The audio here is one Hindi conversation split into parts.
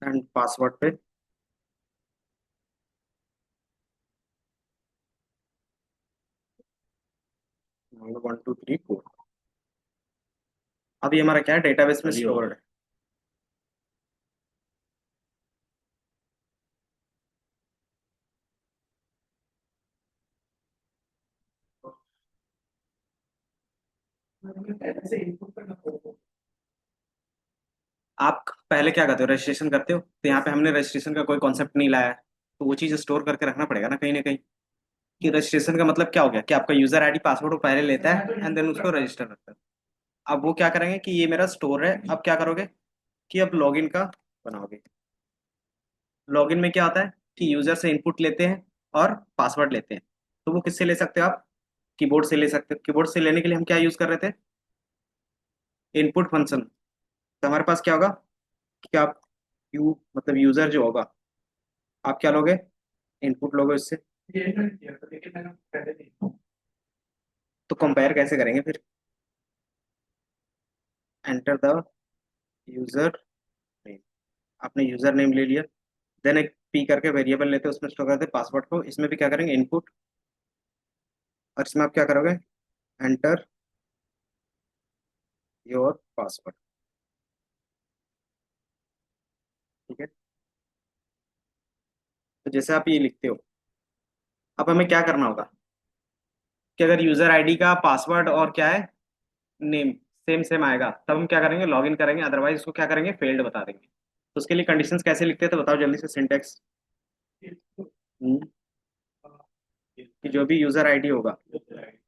एंड पासवर्ड पे 1 2 3 4। अभी हमारा क्या है, डेटाबेस में स्टोर्ड है। आप पहले क्या करते हो, रजिस्ट्रेशन करते हो, तो यहाँ पे हमने रजिस्ट्रेशन का कोई कॉन्सेप्ट नहीं लाया है, तो वो चीज़ स्टोर करके रखना पड़ेगा ना कहीं, कि रजिस्ट्रेशन का मतलब क्या हो गया कि आपका यूजर आईडी पासवर्ड वो पहले लेता है एंड देन उसको रजिस्टर करता है। अब वो क्या करेंगे कि ये मेरा स्टोर है, अब क्या करोगे कि अब लॉगिन का बनाओगे। लॉगिन में क्या होता है कि यूजर से इनपुट लेते हैं और पासवर्ड लेते हैं। तो वो किससे ले सकते हो आप, कीबोर्ड से ले सकते हो। कीबोर्ड से लेने के लिए हम क्या यूज कर रहे थे, इनपुट फंक्शन। तो हमारे पास क्या होगा कि आप मतलब यूजर जो होगा, आप क्या लोगे, इनपुट लोगे उससे। तो कंपेयर कैसे करेंगे फिर, एंटर द यूजर नेम। आपने यूजर नेम ले लिया, देन एक पी करके वेरिएबल लेते हैं, उसमें स्टोर करते हैं पासवर्ड को। इसमें भी क्या करेंगे, इनपुट, और इसमें आप क्या करोगे, एंटर योर पासवर्ड। ठीक है। तो जैसे आप ये लिखते हो, अब हमें क्या करना होगा कि अगर यूजर आईडी का पासवर्ड और क्या है, नेम सेम सेम आएगा, तब हम क्या करेंगे, लॉगिन करेंगे, अदरवाइज उसको क्या करेंगे, फेल्ड बता देंगे। तो उसके लिए कंडीशंस कैसे लिखते हैं, तो बताओ जल्दी से सिंटेक्स। कि जो भी यूजर आईडी होगा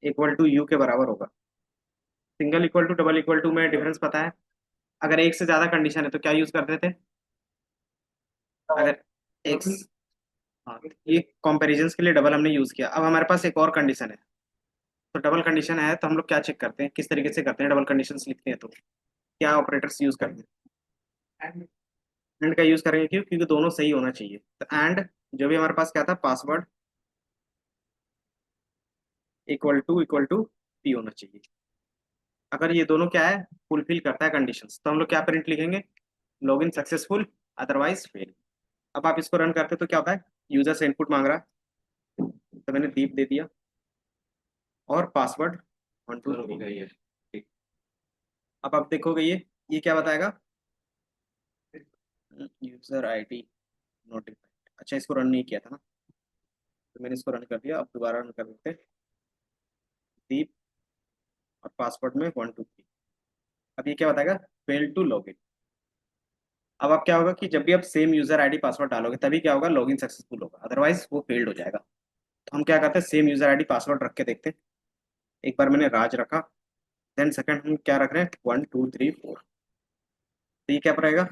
इक्वल टू यू के बराबर होगा। Single equal to, double equal to में डिफरेंस पता है। अगर एक से ज्यादा कंडीशन है तो क्या यूज करते थे, अगर एक, हाँ, ये कंपैरिजंस के लिए डबल हमने यूज किया। अब हमारे पास एक और कंडीशन है, तो डबल कंडीशन है तो हम लोग क्या चेक करते हैं, किस तरीके से करते हैं, डबल कंडीशंस लिखते हैं तो क्या ऑपरेटर्स यूज करते हैं। एंड का यूज करेंगे क्यों, क्योंकि दोनों सही होना चाहिए। तो एंड जो भी हमारे पास क्या था, पासवर्ड इक्वल टू पी होना चाहिए। अगर ये दोनों क्या है, फुलफिल करता है कंडीशंस, तो हम लोग क्या प्रिंट लिखेंगे, लॉगिन सक्सेसफुल, अदरवाइज फेल। अब आप इसको रन करते तो क्या होता है, यूजर से इनपुट मांग रहा है, तो मैंने दीप दे दिया, और पासवर्ड 1 2 3 है। ठीक। अब आप देखोगे ये क्या बताएगा, यूजर आईडी नोटिफाइड। अच्छा, इसको रन नहीं किया था ना, तो मैंने इसको रन कर दिया। अब दोबारा रन कर देते हैं, दीप और पासवर्ड में 1 2 3। अब ये क्या बताएगा, फेल टू लॉगिन। अब आप क्या होगा कि जब भी आप सेम यूजर आईडी पासवर्ड डालोगे तभी क्या होगा, लॉगिन सक्सेसफुल होगा, अदरवाइज वो फेल्ड हो जाएगा। तो हम क्या करते हैं, सेम यूजर आईडी पासवर्ड रख के देखते हैं। एक बार मैंने राज रखा, देन सेकंड हम क्या रख रहे हैं, 1 2 3 4। तो ये क्या रहेगा,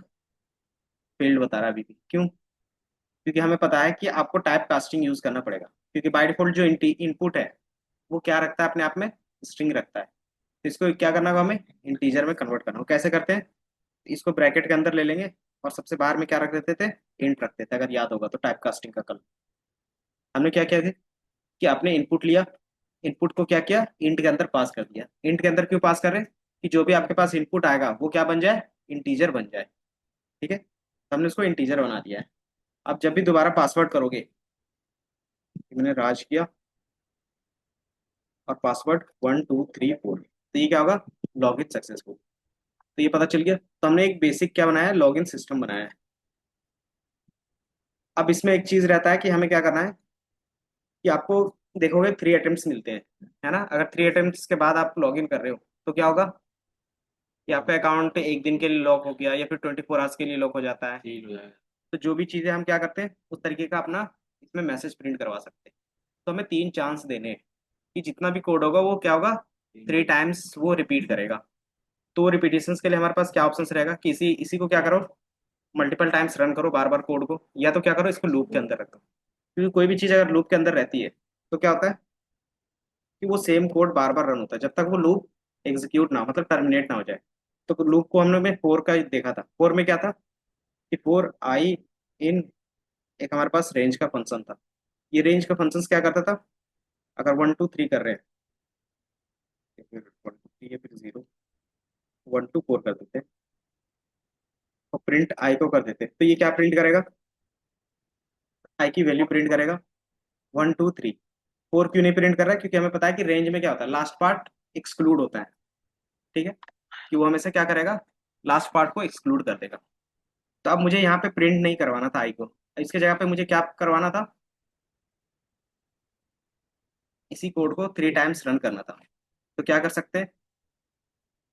फेल्ड बता रहा है अभी भी। क्यों, क्योंकि हमें पता है कि आपको टाइप कास्टिंग यूज करना पड़ेगा, क्योंकि बाय डिफॉल्ट जो इनपुट है वो क्या रखता है अपने आप में, स्ट्रिंग रखता है। तो इसको क्या करना होगा, हमें इंटीजर में कन्वर्ट करना होगा। कैसे करते हैं, इसको ब्रैकेट के अंदर ले लेंगे, और सबसे बाहर में क्या रख देते थे, इंट रखते थे, अगर याद होगा तो टाइप कास्टिंग का कल हमने क्या किया था कि आपने इनपुट लिया, इनपुट को क्या किया, इंट के अंदर पास कर दिया। इंट के अंदर क्यों पास कर रहे हैं, कि जो भी आपके पास इनपुट आएगा वो क्या बन जाए, इंटीजर बन जाए। ठीक है, तो हमने उसको इंटीजर बना दिया है। अब जब भी दोबारा पासवर्ड करोगे, मैंने राज किया और पासवर्ड 1 2 3 4, तो ये क्या होगा, लॉगिन सक्सेसफुल। तो ये पता चल गया। तो हमने एक बेसिक क्या बनाया है, लॉगिन सिस्टम बनाया है। अब इसमें एक चीज रहता है कि हमें क्या करना है, कि आपको देखोगे 3 अटेम्प्ट्स मिलते हैं, है ना। अगर 3 अटेम्प्ट्स के बाद आप लॉगिन कर रहे हो तो क्या होगा, कि आपका अकाउंट एक दिन के लिए लॉक हो गया या फिर 24 आवर्स के लिए लॉक हो जाता है। ठीक हो जाएगा। तो जो भी चीजें हम क्या करते हैं उस तरीके का अपना इसमें मैसेज प्रिंट करवा सकते हैं। तो हमें 3 चांस देने हैं कि जितना भी कोड होगा वो क्या होगा, 3 टाइम्स वो रिपीट करेगा। तो रिपीटेशंस के लिए हमारे पास क्या ऑप्शंस रहेगा, कि इसी इसी को क्या करो, मल्टीपल टाइम्स रन करो बार बार कोड को, या तो क्या करो, इसको लूप के अंदर रखो। क्योंकि कोई भी चीज अगर लूप के अंदर रहती है तो क्या होता है कि वो सेम कोड बार बार रन होता है, जब तक वो लूप एग्जीक्यूट ना मतलब टर्मिनेट ना हो जाए। तो लूप को हमने में 4 का देखा था। 4 में क्या था कि 4 आई इन, एक हमारे पास रेंज का फंक्शन था। ये रेंज का फंक्शन क्या करता था, अगर 1 2 3 कर रहे हैं, फिर 1 2 3 या फिर 0 1 2 4 कर देते हैं, प्रिंट आई को कर देते, तो ये क्या प्रिंट करेगा, आई की वैल्यू प्रिंट करेगा 1 2 3। 4 क्यों नहीं प्रिंट कर रहा है, क्योंकि हमें पता है कि रेंज में क्या होता है, लास्ट पार्ट एक्सक्लूड होता है। ठीक है, कि वो हमेशा क्या करेगा, लास्ट पार्ट को एक्सक्लूड कर देगा। तो अब मुझे यहाँ पे प्रिंट नहीं करवाना था आई को, इसके जगह पे मुझे क्या करवाना था, इसी कोड को 3 टाइम्स रन करना था। तो क्या कर सकते हैं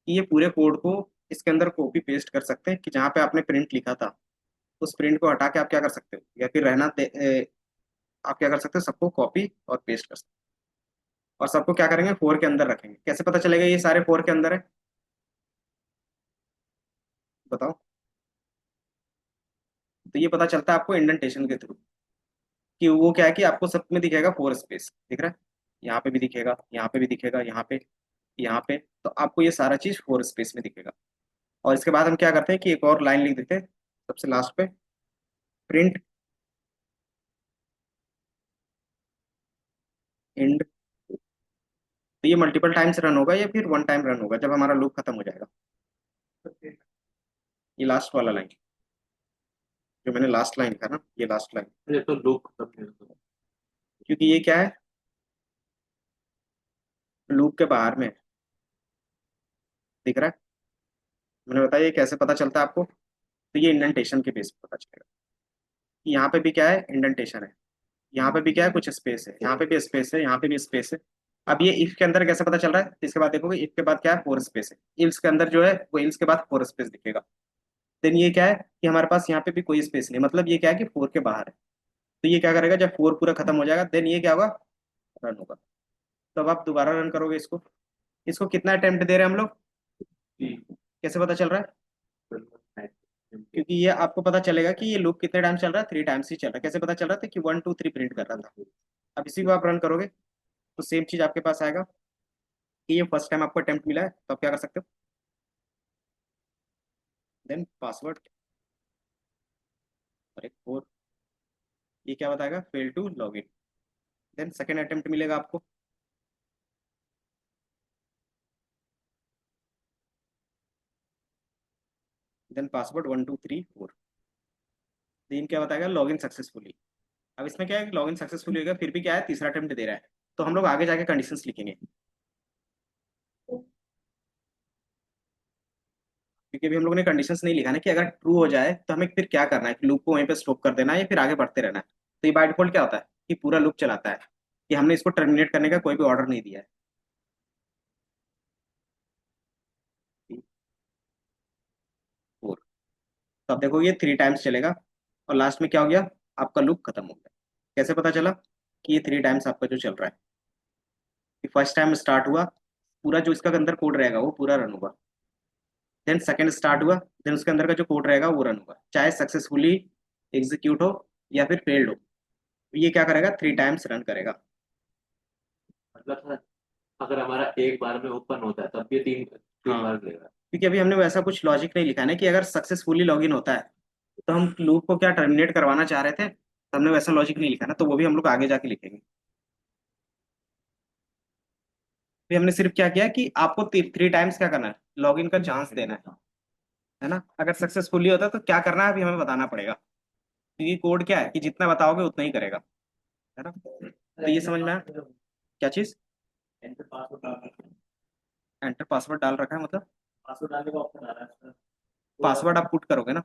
कि ये पूरे कोड को इसके अंदर कॉपी पेस्ट कर सकते हैं, कि जहाँ पे आपने प्रिंट लिखा था उस प्रिंट को हटा के आप क्या कर सकते हो, या फिर आप क्या कर सकते हो, सबको कॉपी और पेस्ट कर सकते हो, और सबको क्या करेंगे 4 के अंदर रखेंगे। कैसे पता चलेगा ये सारे 4 के अंदर है, बताओ। तो ये पता चलता है आपको इंडेंटेशन के थ्रू, कि वो क्या है कि आपको सब में दिखेगा 4 स्पेस दिख रहा है, यहाँ पे भी दिखेगा, यहाँ पे भी दिखेगा, यहाँ पे, यहाँ पे, तो आपको ये सारा चीज 4 स्पेस में दिखेगा। और इसके बाद हम क्या करते हैं कि एक और लाइन लिख देते हैं सबसे लास्ट पे, प्रिंट इंड। तो ये मल्टीपल टाइम्स रन होगा या फिर 1 टाइम रन होगा जब हमारा लूप खत्म हो जाएगा, ये लास्ट वाला लाइन, जो मैंने लास्ट लाइन लिखा ना, ये लास्ट लाइन, ये तो लूप खत्म नहीं होता। क्योंकि ये क्या है, लूप के बाहर में दिख रहा है। मैंने बताया ये कैसे पता चलता है आपको, तो ये इंडेंटेशन के बेस पे पता चलेगा कि यहाँ पे भी क्या है, इंडेंटेशन है, यहाँ पे भी क्या है, कुछ स्पेस है, यहाँ पे भी स्पेस है, यहाँ पे भी स्पेस है। अब ये इफ के अंदर कैसे पता चल रहा है, इसके बाद देखोगे इफ के बाद क्या है, 4 स्पेस है, इल्स के अंदर जो है वो इल्स के बाद 4 स्पेस दिखेगा। देन ये क्या है कि हमारे पास यहाँ पे भी कोई स्पेस नहीं, मतलब ये क्या है कि 4 के बाहर है। तो ये क्या करेगा, जब 4 पूरा खत्म हो जाएगा देन ये क्या होगा, रन होगा। तो अब आप दोबारा रन करोगे इसको, इसको कितना अटेम्प्ट दे रहे हैं हम लोग, कैसे पता चल रहा है, क्योंकि ये आपको पता चलेगा कि ये लूप कितने टाइम चल रहा है, 3 टाइम्स ही चल रहा है। कैसे पता चल रहा था कि 1 2 3 प्रिंट कर रहा था। अब इसी को आप रन करोगे तो सेम चीज आपके पास आएगा, कि ये फर्स्ट टाइम आपको अटेम्प्ट मिला है, तो आप क्या कर सकते हो, देन पासवर्ड और एक 4, ये क्या बताएगा, fail to log in. Then second attempt मिलेगा आपको, देन पासवर्ड 1 2 3 4, देन क्या बताएगा, लॉग इन सक्सेसफुली। अब इसमें क्या है कि लॉग इन सक्सेसफुली होगा, फिर भी क्या है, तीसरा अटेम्प्ट दे रहा है। तो हम लोग आगे जाके कंडीशंस लिखेंगे, क्योंकि अभी हम लोगों ने कंडीशंस नहीं लिखा ना, कि अगर ट्रू हो जाए तो हमें फिर क्या करना है, लूप को वहीं पे स्टॉप कर देना है या फिर आगे बढ़ते रहना है। तो ये बाय डिफॉल्ट क्या होता है कि पूरा लूप चलाता है, कि हमने इसको टर्मिनेट करने का कोई भी ऑर्डर नहीं दिया है। 4, तो अब देखो ये 3 टाइम्स चलेगा, और लास्ट में क्या हो गया, आपका लूप खत्म हो गया। कैसे पता चला कि ये 3 टाइम्स आपका जो चल रहा है, कि फर्स्ट टाइम स्टार्ट हुआ, पूरा जो इसका अंदर कोड रहेगा वो पूरा रन होगा, देन सेकंड स्टार्ट हुआ, देन उसके अंदर का जो कोड रहेगा वो रन होगा, चाहे सक्सेसफुली एग्जीक्यूट हो या फिर फेल्ड हो। तो ये क्या करेगा, 3 टाइम्स रन करेगा। मतलब सर, अगर हमारा एक बार में ओपन होता है तब ये तीन तीन हाँ, बार लेगा। क्योंकि अभी हमने वैसा कुछ लॉजिक नहीं लिखा है ना, कि अगर सक्सेसफुली लॉगिन होता है तो हम लूप को क्या टर्मिनेट करवाना चाह रहे थे, तो हमने वैसा लॉजिक नहीं लिखा ना, तो वो भी हम लोग आगे जाके लिखेंगे। फिर हमने सिर्फ क्या किया कि आपको 3 टाइम्स क्या करना है, लॉगिन का चांस देना है ना। अगर सक्सेसफुली होता है तो क्या करना है अभी हमें बताना पड़ेगा, क्योंकि कोड क्या है कि जितना बताओगे उतना ही करेगा, है ना। तो ये समझ में आया, क्या चीज, एंटर पासवर्ड डाल रखा है मतलब, पासवर्ड डालने का ऑप्शन आ रहा है सर। पासवर्ड आप पुट करोगे ना,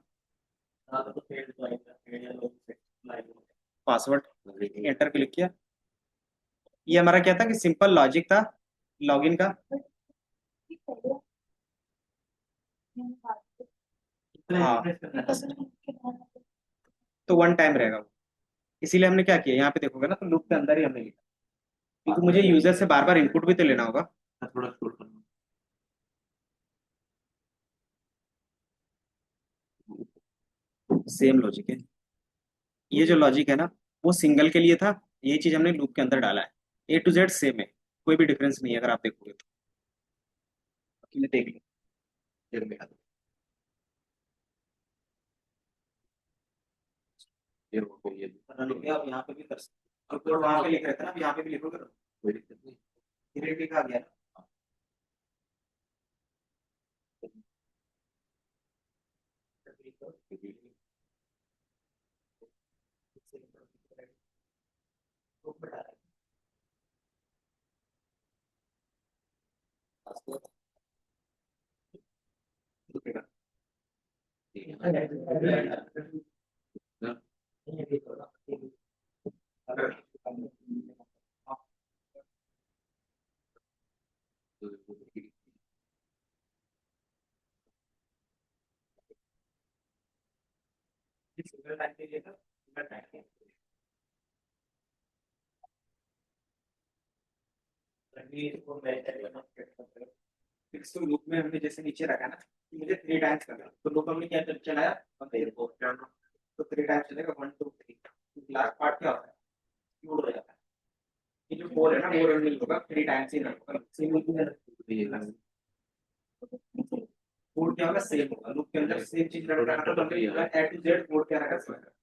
हाँ, तो फेड तो आएगा, फेड या लॉग से लाइव हो पासवर्ड एंटर क्लिक किया। ये हमारा क्या था कि सिंपल लॉजिक था लॉगिन का। हाँ, तो 1 टाइम रहेगा वो, इसीलिए हमने क्या किया, यहाँ पे देखोगे ना तो लूप के अंदर ही हमने लिखा, क्योंकि मुझे यूजर से बार बार इनपुट भी तो लेना होगा। गया। थोड़ा स्क्रॉल करना। सेम लॉजिक है, ये जो लॉजिक है ना वो सिंगल के लिए था, ये चीज हमने लूप के अंदर डाला है। A to Z सेम है, कोई भी डिफरेंस नहीं है अगर आप देखोगे तो, अकेले देख लो। फिर में ये हो गई ये। आप यहाँ पे भी कर सकते हो, अब वहां पे लिख रहे थे ना, अब यहाँ पे भी लिखोगे तो कोई दिक्कत नहीं। डायरेक्टली आ गया। फिक्स तो लूप में हमने जैसे नीचे रखा ना कि मुझे 3 टाइम्स करना है, तो लूप हमने क्या चलाया, तो 3 टाइम्स चलेगा, 1 2 3। लास्ट पार्ट क्या होता है, क्यूड हो जाता है। ये जो 4 है ना, वो रन नहीं होगा, 3 टाइम्स ही रन होगा, सेम कोड क्या होगा, सेम होगा, लूप के अंदर सेम चीज रन करना, तो हमने A to Z कोड क्या रखा है।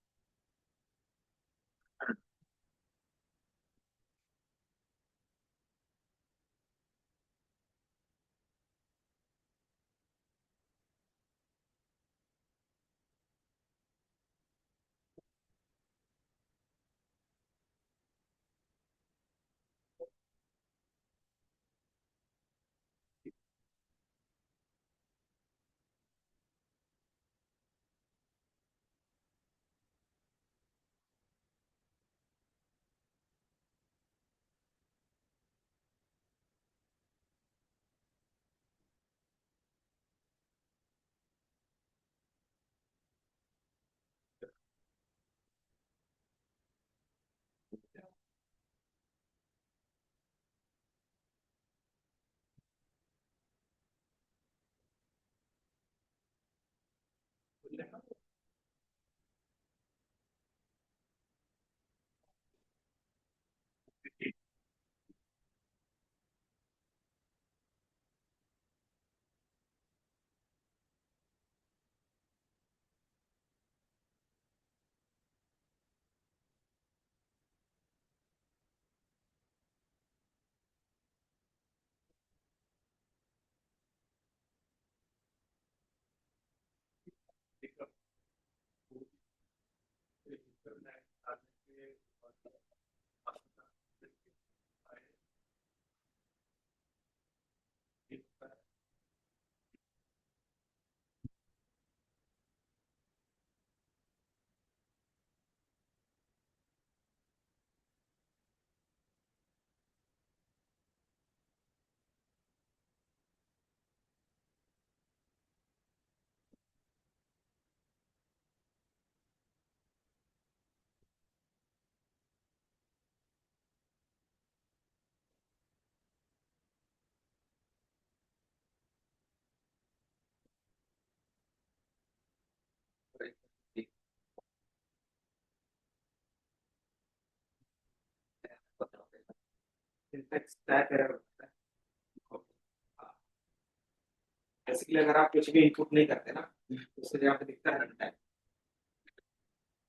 बेसिकली अगर आप कुछ भी इनपुट नहीं करते ना, तो उससे यहाँ पे दिखता है रन टाइम।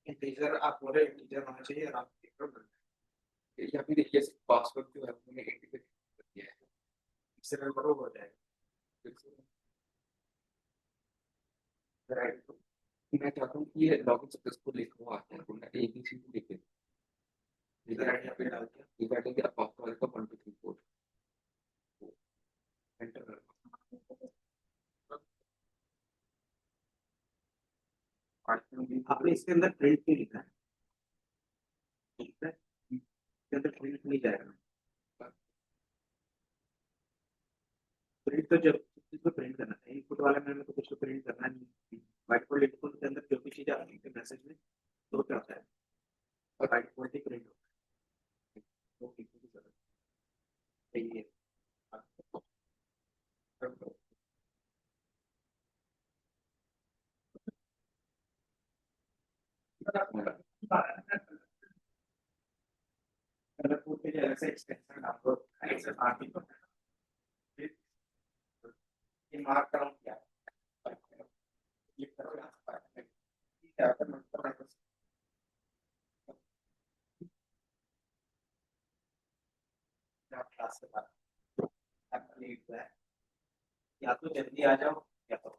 इंटीजर आप बोले इंटीजर होना चाहिए, और आप देख रहे हो यहाँ पे देखिए पासवर्ड जो है मैंने इंटीजर कर दिया है, इससे रन करो हो जाएगा। राइट, मैं चाहता हूँ कि ये लॉगिन सक्सेसफुल लिखा हुआ आता है, तो मैं ABC लिखे इधर यहाँ पे डाल दिया, ये बैठेंगे आप पासवर्ड का 1 2 3 4 एंटर। आपने इसके अंदर प्रिंट नहीं लिखा है, ठीक है, इसके अंदर प्रिंट नहीं जाएगा। प्रिंट तो जब इसको प्रिंट करना है, इनपुट वाले में तो कुछ तो प्रिंट करना नहीं। बाइट कोड इनपुट के अंदर जो भी चीज आती है मैसेज में, तो क्या होता है, और बाइट कोड ही प्रिंट होता है, तो लिखने की जरूरत नहीं है। अगर कोड के लिए अलग से एक्सटेंशन आपको एक्सेस आती है, ये मार्क डाउन किया, ये करो यहाँ पर, क्या होता है मतलब क्लास के बाद आपका लीड हुआ है, या तो जल्दी आ जाओ, या तो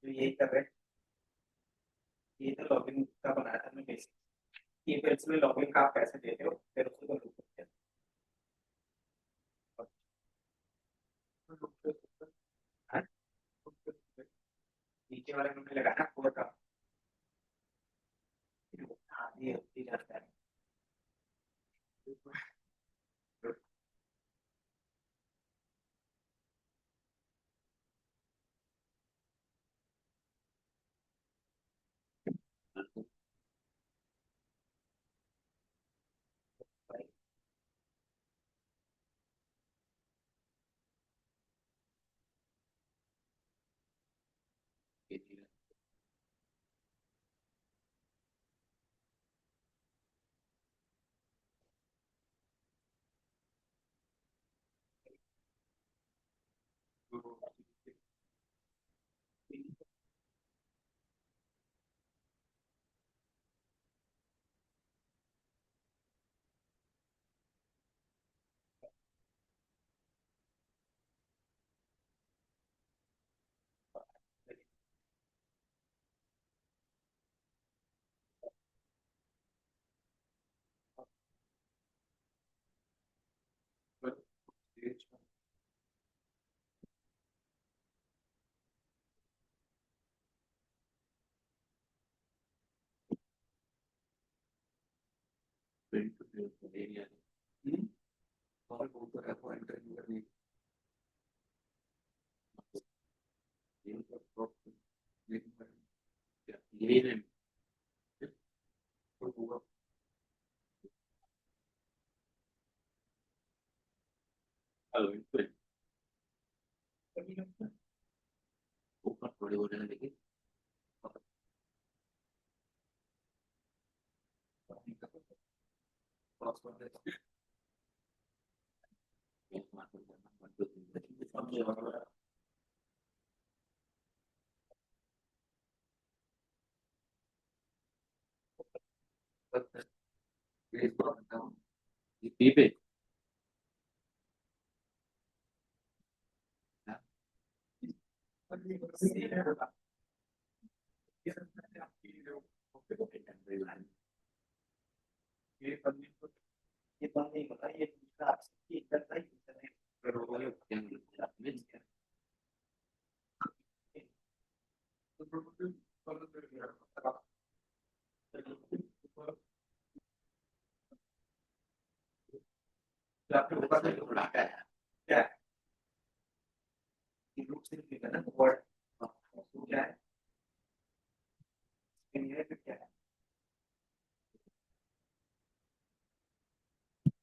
तो यही कर रहे हैं, ये तो लॉगिन का बनाया था मैं बेसिक, ये फिर इसमें लॉगिन का आप कैसे देते हो फिर उसको लूप करते हैं। हाँ? नीचे वाले में लगाना कोड का। हाँ ये होती जाता है। ऊपर थोड़ी बोलने लगी। बी पे ये बंद नहीं होता, ये दूसरा आपकी करता ही आपके ऊपर से थोड़ा क्या है, ग्रुप से लिखा ना वर्ड क्या है, फिर क्या है,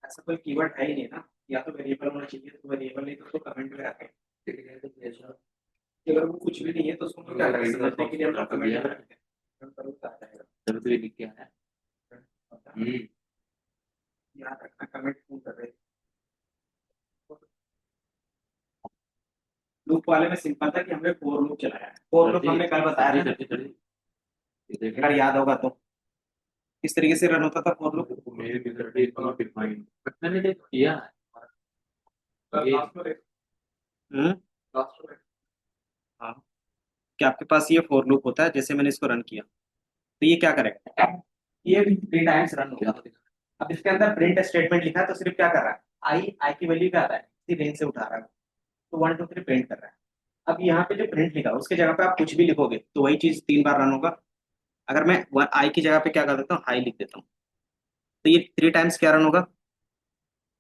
ऐसा कोई कीवर्ड है ही नहीं ना, या तो वेरिएबल होना चाहिए, तो वेरिएबल नहीं तो उसको कमेंट में रखें। अगर वो कुछ भी नहीं है तो उसको क्या करें, समझने के लिए हम कमेंट में रखते हैं, तो आ जाएगा। जब तो ये लिख के आया। याद रखना कमेंट क्यों कर रहे हैं। लूप वाले में सिंपल था कि हमने फोर लूप चलाया है, फोर लूप हमने कल बताया था, अगर याद होगा तो किस तरीके से रन होता था फोर लूप। मैंने देख किया हम्म, हाँ, कि आपके पास ये फोर लूप होता है, जैसे मैंने इसको रन किया तो ये क्या करेगा, ये 3 टाइम्स रन होगा। अब इसके अंदर प्रिंट स्टेटमेंट लिखा है तो सिर्फ क्या कर रहा है, आई आई की वैल्यू क्या आता है, इसी रेंज से उठा रहा है, तो 1 2 3 प्रिंट कर रहा है। अब यहाँ पे जो प्रिंट लिखा है उसके जगह पे आप कुछ भी लिखोगे तो वही चीज 3 बार रन होगा। अगर मैं आई की जगह पे क्या कर देता हूँ, हाई लिख देता हूँ, तो ये 3 टाइम्स क्या रन होगा,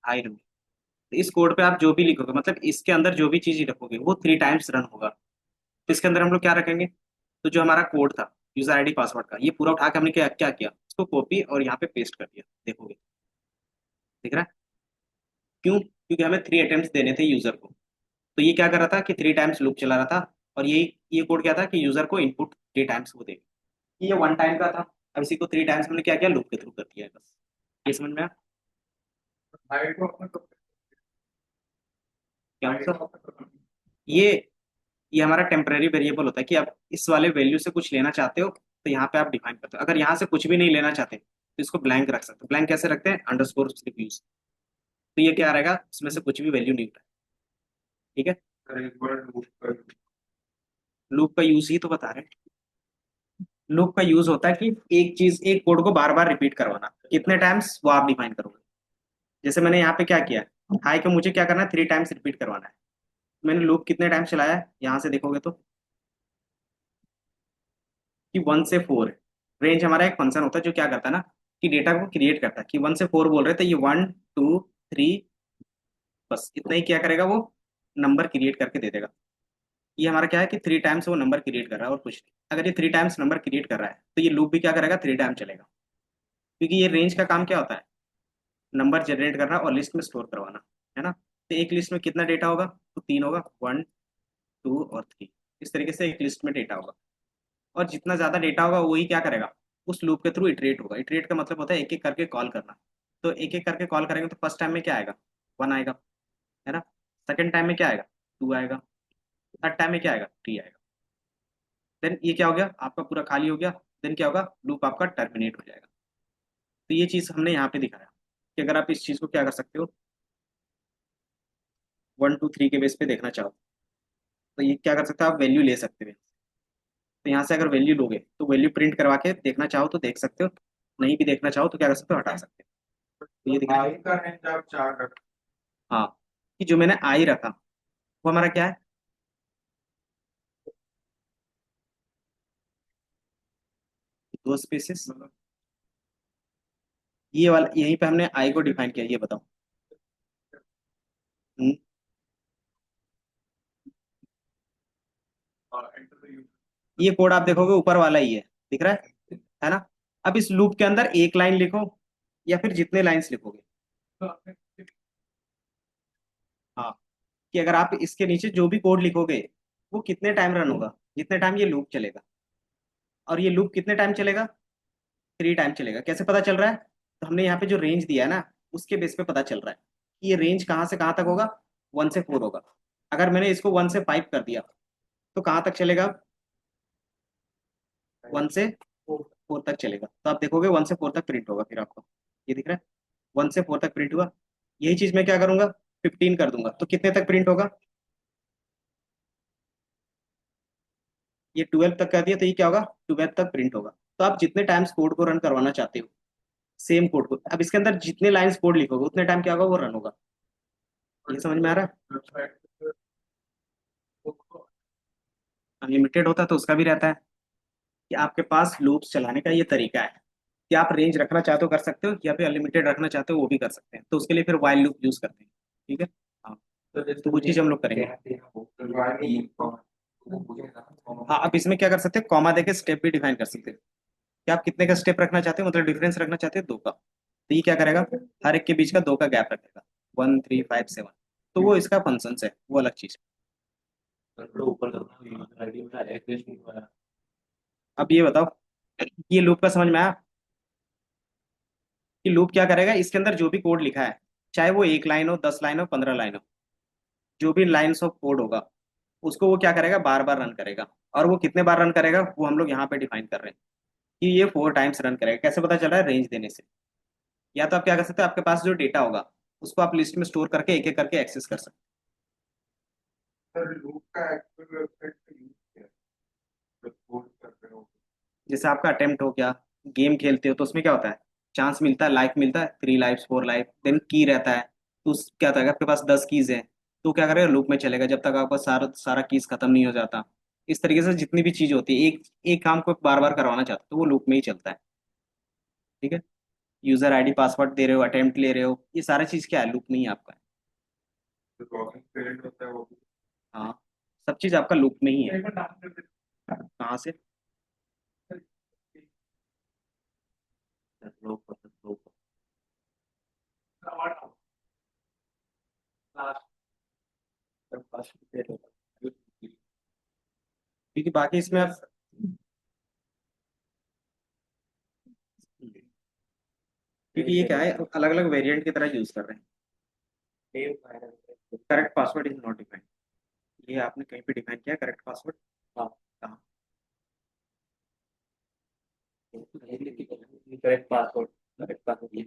हाई रन। तो इस कोड पे आप जो भी लिखोगे, मतलब इसके अंदर जो भी चीज रखोगे वो 3 टाइम्स रन होगा। तो इसके अंदर हम लोग क्या रखेंगे, तो जो हमारा कोड था यूजर आईडी पासवर्ड का, ये पूरा उठा के हमने क्या क्या किया, इसको कॉपी और यहाँ पे पेस्ट कर दिया, देखोगे दिख रहा है। क्यों, क्योंकि हमें 3 अटेम्प्ट देने थे यूजर को, तो ये क्या कर रहा था कि 3 टाइम्स लूप चला रहा था, और ये कोड क्या था कि यूजर को इनपुट 3 टाइम्स वो देगा, ये 1 टाइम का था। अब इसी को 3 टाइम्स हमने क्या किया, लूप के थ्रू कर दिया है, बस ये समझ में आया? क्या मतलब, ये ये हमारा टेम्परेरी वेरिएबल होता है कि आप इस वाले वैल्यू से कुछ लेना चाहते हो तो यहाँ पे आप डिफाइन करते हो, अगर यहाँ से कुछ भी नहीं लेना चाहते तो इसको ब्लैंक रख सकते हो। ब्लैंक कैसे रखते हैं, अंडरस्कोर सिर्फ यूज, तो ये क्या रहेगा, इसमें से कुछ भी वैल्यू नहीं उठा, ठीक है। लूप का यूज ही तो बता रहे हैं। लूप का यूज होता है कि एक चीज, एक कोड को बार बार रिपीट करवाना, कितने टाइम्स वो आप डिफाइन करोगे। जैसे मैंने यहाँ पे क्या किया, हाई को मुझे क्या करना है, 3 टाइम्स रिपीट करवाना है। मैंने लूप कितने टाइम चलाया है, यहाँ से देखोगे तो कि 1 से 4 है। रेंज हमारा एक फंक्शन होता है जो क्या करता है ना, कि डेटा को क्रिएट करता है, कि 1 से 4 बोल रहे थे, ये 1 2 3, बस इतना ही क्या करेगा वो, नंबर क्रिएट करके दे देगा। ये हमारा क्या है कि 3 टाइम्स वो नंबर क्रिएट कर रहा है और कुछ नहीं। अगर ये 3 टाइम्स नंबर क्रिएट कर रहा है तो ये लूप भी क्या करेगा, 3 टाइम चलेगा। क्योंकि ये रेंज का काम क्या होता है, नंबर जनरेट करना और लिस्ट में स्टोर करवाना, है ना। तो एक लिस्ट में कितना डेटा होगा, तो 3 होगा, 1 2 और 3। इस तरीके से एक लिस्ट में डेटा होगा। और जितना ज्यादा डेटा होगा वही क्या करेगा, उस लूप के थ्रू इटरेट होगा। इटरेट का मतलब होता है एक एक करके कॉल करना। तो एक एक करके कॉल करेंगे तो फर्स्ट टाइम में क्या आएगा, 1 आएगा, है ना। सेकंड टाइम में क्या आएगा, 2 आएगा। थर्ड टाइम में क्या आएगा, 3 आएगा। देन ये क्या हो गया, आपका पूरा खाली हो गया। देन क्या होगा, लूप आपका टर्मिनेट हो जाएगा। तो ये चीज हमने यहाँ पे दिखाया कि अगर आप इस चीज को क्या कर सकते हो, 1 2 3 के बेस पे देखना चाहो तो ये क्या कर सकते हो, आप वैल्यू ले सकते हो। तो यहाँ से अगर वैल्यू लोगे तो वैल्यू प्रिंट करवा के देखना चाहो तो देख सकते हो, नहीं भी देखना चाहो तो क्या कर सकते हो, हटा सकते हो। तो ये दिख रहा है। आई का रेंज आप 4 रख। हाँ, कि जो मैंने आई रखा वो हमारा क्या है, 2 स्पेसिस। ये वाला यहीं पे हमने आई को डिफाइन किया, ये बताओ। हम्म, और एंटर द यूजर। ये कोड आप देखोगे ऊपर वाला ही है, दिख रहा है ना। अब इस लूप के अंदर एक लाइन लिखो या फिर जितने लाइंस लिखोगे, तो आपने हाँ, कि अगर आप इसके नीचे जो भी कोड लिखोगे वो कितने टाइम रन होगा, जितने टाइम ये लूप चलेगा। और ये लूप कितने टाइम चलेगा, 3 टाइम चलेगा। कैसे पता चल रहा है, तो हमने यहाँ पे जो रेंज दिया है ना, उसके बेस पे पता चल रहा है कि ये रेंज कहाँ से कहाँ तक होगा, 1 से 4 होगा। अगर मैंने इसको 1 से 5 कर दिया तो कहाँ तक चलेगा, 1 से 4 तक चलेगा। तो आप देखोगे 1 से 4 तक प्रिंट होगा फिर आपको, ये दिख रहा है, 1 से 4 तक प्रिंट हुआ। यही चीज मैं क्या करूंगा, 15 कर दूंगा तो कितने तक प्रिंट होगा, ये 12 तक कर दिया तो ये क्या होगा, 12 तक प्रिंट होगा। तो आप जितने टाइम्स कोड को रन करवाना चाहते हो, सेम कोड को, अब इसके अंदर जितने लाइंस कोड लिखोगे उतने टाइम क्या होगा, वो रन होगा। ये समझ में आ रहा है। वेबसाइट को अनलिमिटेड होता है तो उसका भी रहता है कि आपके पास लूप्स चलाने का ये तरीका है कि आप रेंज रखना चाहते हो कर सकते हो, या फिर अनलिमिटेड रखना चाहते हो वो भी कर सकते हैं। तो उसके लिए फिर वाइल लूप यूज करते हैं, ठीक है। हाँ, तो तो वो चीज हम लोग करेंगे। हाँ, आप इसमें क्या कर सकते हैं, कॉमा देके स्टेप भी डिफाइन कर सकते हैं कि आप कितने का स्टेप रखना चाहते हो, मतलब डिफरेंस रखना चाहते हो 2 का। तो ये क्या करेगा, हर एक के बीच का 2 का गैप रखेगा, 1 3 5 7। तो वो इसका फंक्शन है, वो अलग चीज थोड़ा ऊपर करना यूजर आईडी में एग्जिस्ट नहीं हुआ है। है। अब ये बताओ, ये लूप का समझ में आया कि लूप क्या करेगा, इसके अंदर जो भी कोड लिखा है, चाहे वो 1 लाइन हो, 10 लाइन हो, 15 लाइन हो, जो भी लाइन्स ऑफ कोड होगा उसको वो क्या करेगा, बार बार रन करेगा। और वो कितने बार रन करेगा वो हम लोग यहाँ पे डिफाइन कर रहे हैं कि ये 4 टाइम्स रन करेगा। कैसे पता चल रहा है, रेंज देने से। या तो आप क्या कर सकते हो, आपके पास जो डेटा होगा उसको आप लिस्ट में स्टोर करके एक एक करके एक्सेस कर सकते सर लूप का एक्चुअल वेबसाइट पे यूज किया जब कोड कर रहे हो। हो। जैसे आपका अटेम्प्ट हो गया, गेम खेलते हो तो उसमें क्या होता है, चांस मिलता है, लाइफ मिलता है, 3 लाइफ 4 लाइफ, देन की रहता है। तो क्या होता है, आपके पास 10 कीज है तो क्या करेगा, लूप में चलेगा जब तक आपका सारा सारा कीज खत्म नहीं हो जाता। इस तरीके से जितनी भी चीज होती है, एक एक काम को बार बार करवाना चाहते हो तो वो लूप में ही चलता है, ठीक है। यूजर आईडी पासवर्ड दे रहे हो, अटेम्प्ट ले रहे हो, ये सारा चीज क्या है, लूप में ही आपका है। जो लॉगिन पेरेंट होता है वो भी। हाँ, सब चीज आपका लूप में ही है। एक बार डाउन कर देते कहाँ से, हैं। स्लो कर स्लो कर। लास्ट पासवर्ड दे रहे हो, क्योंकि बाकी इसमें आप, क्योंकि ये क्या है, अलग अलग वेरिएंट की तरह यूज कर रहे हैं। Correct password is not defined, ये आपने कहीं पे डिफाइन किया करेक्ट पासवर्ड, कहाँ, करेक्ट पासवर्ड, करेक्ट पासवर्ड ये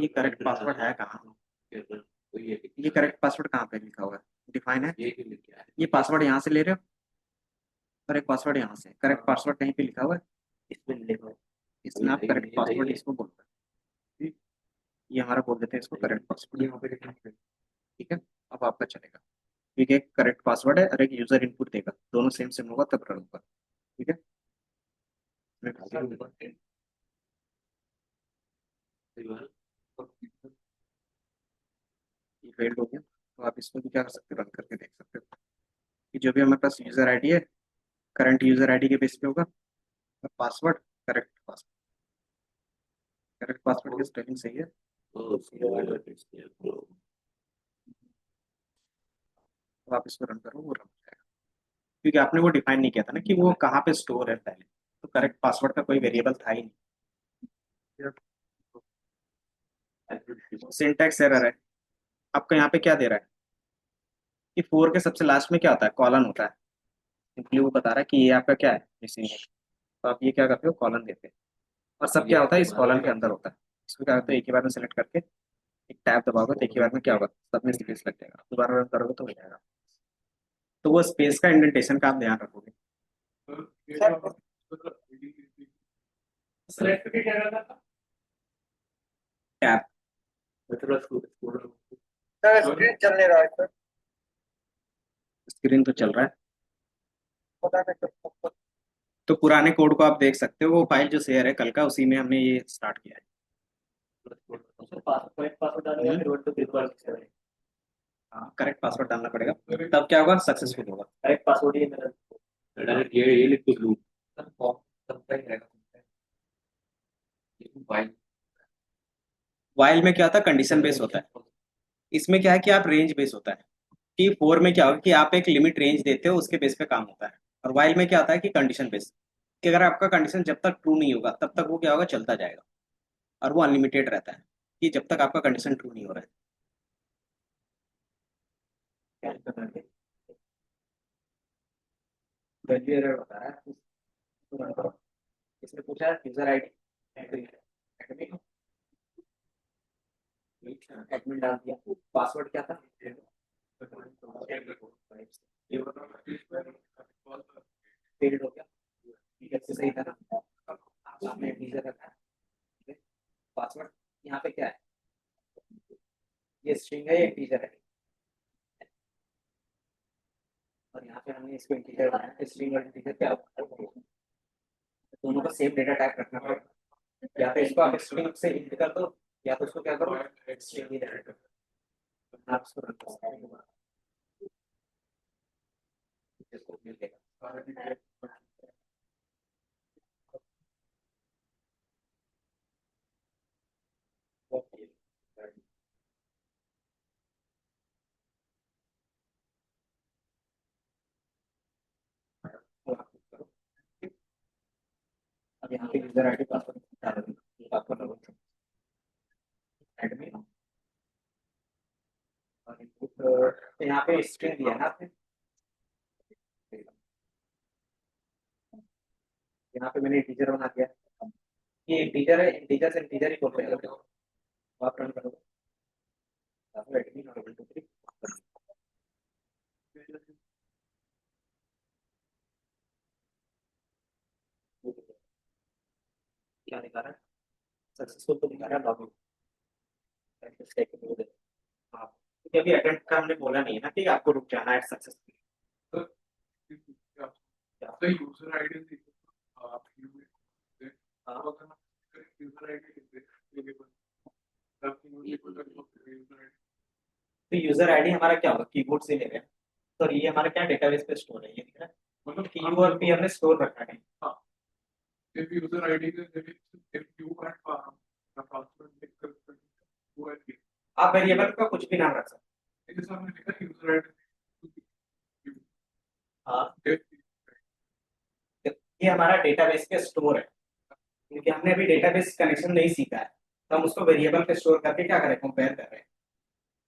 करेक्ट पासवर्ड है कहाँ, तो ये ये करेक्ट पासवर्ड कहाँ पे लिखा हुआ है, डिफाइन है। ये भी लिखा है। ये पासवर्ड यहाँ से ले रहे हो और एक पासवर्ड यहाँ से। करेक्ट पासवर्ड कहीं पे लिखा हुआ है? इसमें लिखा है। इसमें आप ये करेक्ट सही पासवर्ड है। इसको बोलते हैं, ये हमारा बोल देते हैं इसको करेक्ट पासवर्ड। यहाँ पे लिखना है। ठीक है, अब आपका चलेगा, क्योंकि एक करेक्ट पासवर्ड है और एक यूजर इनपुट देगा, दोनों सेम सेम होगा तब रन होगा। ठीक है, ये फेल्ड हो गया, तो आप इसको भी क्या कर सकते हो, रन करके देख सकते हो कि जो भी हमारे पास यूजर आईडी है, करंट यूजर आईडी के बेस पे होगा, और पासवर्ड करेक्ट पासवर्ड की स्पेलिंग सही है। तो आप इसको रन करो, वो रन हो जाएगा, क्योंकि आपने वो डिफाइन नहीं किया था ना कि वो कहाँ पे स्टोर है पहले, तो करेक्ट पासवर्ड का कोई वेरिएबल था ही नहीं। सिंटैक्स एरर है। आपका यहाँ पे क्या दे रहा है कि 4 के सबसे लास्ट में क्या होता है, कॉलन होता है। सिंपली वो बता रहा है कि ये आपका क्या है, मिसिंग है, तो आप ये क्या करते हो, कॉलन देते हैं। और सब क्या होता है, इस कॉलन के अंदर होता है। इसको क्या करते हो, एक ही बार में सेलेक्ट करके एक टैब दबाओगे तो एक ही बार में क्या होगा, सब में स्पेस लग जाएगा, दोबारा रन करोगे तो हो जाएगा। तो वो स्पेस का इंडेंटेशन का आप ध्यान रखोगे। टैब स्क्रीन चल नहीं रहा है सर, स्क्रीन तो चल रहा है, पता नहीं कब तक। तो पुराने कोड को आप देख सकते हो, वो फाइल जो शेयर है कल का, उसी में हमने ये स्टार्ट किया है। हाँ, करेक्ट पासवर्ड डालना पड़ेगा, तब क्या होगा, सक्सेसफुल होगा। करेक्ट पासवर्ड ये मेरा डायरेक्ट ये लिख दो लूप सबका ही रहेगा। भाई वाइल में क्या होता है, कंडीशन बेस होता है। इसमें क्या है कि आप रेंज बेस होता है, कि 4 में क्या होगा कि आप एक लिमिट रेंज देते हो, उसके बेस पे काम होता है। और वाइल में क्या होता है कि कंडीशन बेस, कि अगर आपका कंडीशन जब तक ट्रू नहीं होगा तब तक वो क्या होगा, चलता जाएगा, और वो अनलिमिटेड रहता है, कि जब तक आपका कंडीशन ट्रू नहीं हो रहा है। वैल्यू एरर बता रहा है, इसने पूछा यूजर आईडी, एडमिन डाल दिया, पासवर्ड क्या था, फेल्ड हो गया, ठीक है, सही था ना, आपने यूजर रखा है, पासवर्ड यहाँ पे क्या है, ये स्ट्रिंग है, ये इंटीजर है, और यहाँ पे हमने इसको इंटीजर बनाया, स्ट्रिंग और इंटीजर क्या होता है, दोनों का सेम डेटा टाइप रखना पड़ेगा, या तो इसको आप स्ट्रिंग से इंट कर दो, या तो उसको क्या करो, स्ट्रिंग ही रहने दो। आप इसको रन कर सकते हो, इसको मिलेगा। अब यहाँ पे यूजर आईडी पासवर्ड डाल दो, पासवर्ड डालो, एडमिन, और इनपुट यहाँ पे स्ट्रिंग दिया है ना आपने, यहाँ पे मैंने इंटीजर बना दिया, ये इंटीजर है, इंटीजर से इंटीजर ही बोल रहे हैं, तो आप रन करोगे, एडमिन और 1 2 3 क्या दिखा रहा है, सक्सेसफुल तो दिखा रहा है, लॉगिन हाँ, क्योंकि अभी अटेम्प्ट का हमने बोला नहीं है ना कि आपको रुक जाना है सक्सेसफुल। तो यूजर आईडी आप यूजर आईडी तो यूजर आईडी हमारा क्या होगा, कीबोर्ड से ले रहे हैं, तो ये हमारा क्या डेटाबेस पे स्टोर है, ये दिख रहा है, मतलब की और पी हमने स्टोर रखा है। if user ID if you want password वो है आप वेरिएबल का कुछ भी नाम रख सकते जैसे हमने लिखा यूजर आईडी हैं। हाँ, ये हमारा डेटाबेस पे स्टोर है, क्योंकि हमने अभी डेटाबेस कनेक्शन नहीं सीखा है, तो हम उसको वेरिएबल पे स्टोर करके क्या करें, कंपेयर कर रहे हैं।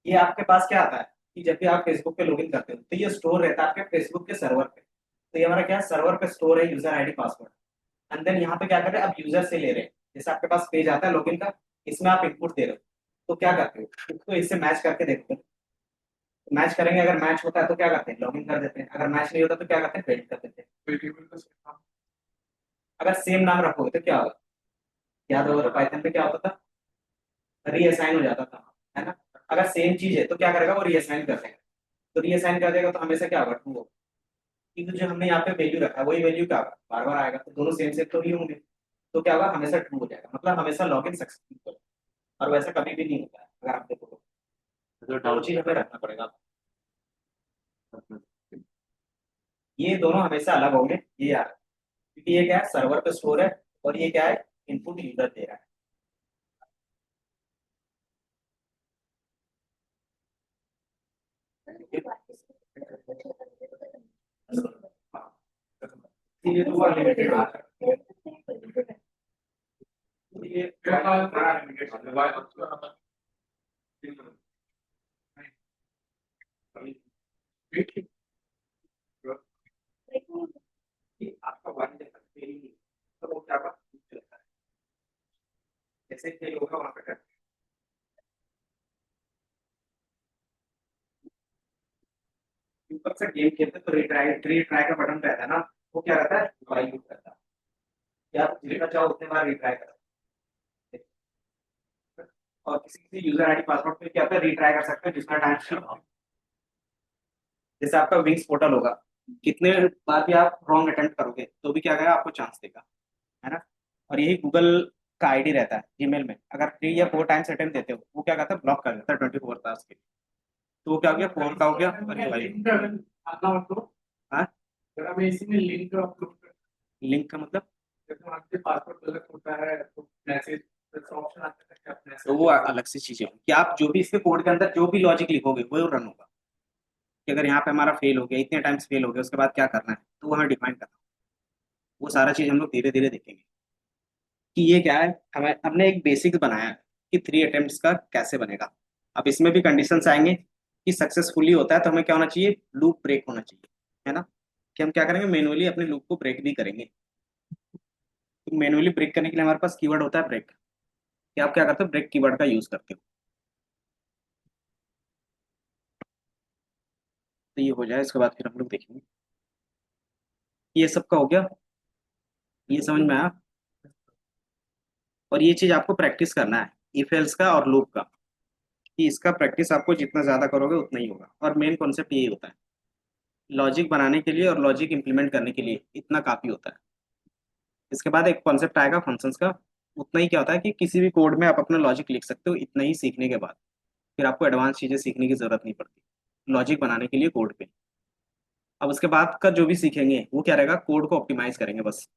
ये आपके पास क्या आता है कि जब भी आप फेसबुक पे लॉगिन करते हो तो ये स्टोर रहता है आपके फेसबुक के सर्वर पे, तो ये हमारा क्या है, सर्वर पे स्टोर है user ID password. And then यहाँ पे क्या कर रहे हैं, अब यूजर से ले रहे हैं, जैसे आपके पास पेज आता है लॉगिन का, इसमें आप इनपुट दे रहे हो, तो क्या करते हो, इसको इससे मैच करके देखते हो, मैच करेंगे, अगर मैच होता है तो क्या करते हैं, लॉगिन कर देते हैं, अगर मैच नहीं होता तो क्या करते हैं, फेल्ड कर देते हैं। वेरिएबल का सेम नाम। अगर सेम नाम रखोगे तो क्या होगा, याद होगा तो पाइथन में क्या होता था, रीअसाइन हो जाता था, है ना। अगर सेम चीज है तो क्या करेगा, वो रीअसाइन कर देगा। तो रीअसाइन कर देगा तो हमेशा क्या होगा, ट्रू होगा, क्योंकि जो हमने यहाँ पे वैल्यू रखा है वही वैल्यू क्या होगा, बार बार आएगा, तो दोनों सेम सेम तो नहीं होंगे। तो क्या होगा, हमेशा ट्रू हो जाएगा, मतलब हमेशा लॉगिन सक्सेसफुल। और वैसा कभी भी नहीं होता है, अगर आप देखो तो तो वो डाउट चीज हमें रखना पड़ेगा। ये दोनों हमेशा अलग होंगे, ये यार, क्योंकि ये क्या है, सर्वर पे स्टोर है, और ये क्या है, इनपुट यूजर दे रहा है। हाँ, ये तो अनलिमिटेड बात है। ये बड़ा limited है। कि आपका वन जैसा फेल ही नहीं, तो वो क्या बात चलता है, जैसे फेल होगा वहां पे ऊपर से गेम खेलते तो रिट्राई रिट्राई का बटन रहता है ना, वो क्या रहता है, वाई यूज करता है, या आप जितना चाहो उतने बार रिट्राई कर सकते हैं। और किसी किसी यूजर आईडी पासवर्ड पे क्या होता है, रिट्राई कर सकते हैं जितना टाइम, जैसे आपका विंग्स पोर्टल होगा, कितने बार भी आप रॉन्ग अटेम्प्ट करोगे तो भी क्या करेगा, आपको चांस देगा, है ना। और यही गूगल का आईडी रहता है जीमेल में, अगर 3 या 4 टाइम्स अटेम्प्ट देते हो वो क्या करता है, ब्लॉक कर देता है 24 आवर्स के लिए। तो वो क्या हो गया, फोन का हो गया, और ये वाली हाँ, अगर मैं इसी में लिंक अपलोड कर, लिंक का मतलब, जैसे आपके पासवर्ड गलत होता है तो मैसेज ऑप्शन आता है कि आप तो मैसेज, वो अलग से चीजें होंगी कि आप जो भी इसके कोड के अंदर जो भी लॉजिक लिखोगे वो रन होगा, कि अगर यहाँ पे हमारा फेल हो गया, इतने टाइम्स फेल हो गया, उसके बाद क्या करना है, तो वो हमें डिफाइन करना है। वो सारा चीज हम लोग धीरे धीरे देखेंगे कि ये क्या है, हमें हमने एक बेसिक बनाया है कि 3 अटेम्प्ट्स का कैसे बनेगा। अब इसमें भी कंडीशंस आएंगे कि सक्सेसफुली होता है तो हमें क्या होना चाहिए, लूप ब्रेक होना चाहिए, है ना। कि हम क्या करेंगे, मैनुअली अपने लूप को ब्रेक भी करेंगे। तो मैनुअली ब्रेक करने के लिए हमारे पास कीवर्ड होता है ब्रेक, कि आप क्या करते हो, ब्रेक कीवर्ड का यूज करते हो। तो ये हो जाए, इसके बाद फिर हम लोग देखेंगे। ये सब का हो गया, ये समझ में आया। और ये चीज आपको प्रैक्टिस करना है, इफ एल्स का और लूप का, कि इसका प्रैक्टिस आपको जितना ज्यादा करोगे उतना ही होगा। और मेन कॉन्सेप्ट यही होता है, लॉजिक बनाने के लिए और लॉजिक इंप्लीमेंट करने के लिए इतना काफी होता है। इसके बाद एक कॉन्सेप्ट आएगा फंक्शंस का। उतना ही क्या होता है कि किसी भी कोड में आप अपना लॉजिक लिख सकते हो, इतना ही सीखने के बाद फिर आपको एडवांस चीजें सीखने की जरूरत नहीं पड़ती लॉजिक बनाने के लिए कोड पे। अब उसके बाद का जो भी सीखेंगे वो क्या रहेगा, कोड को ऑप्टिमाइज करेंगे बस।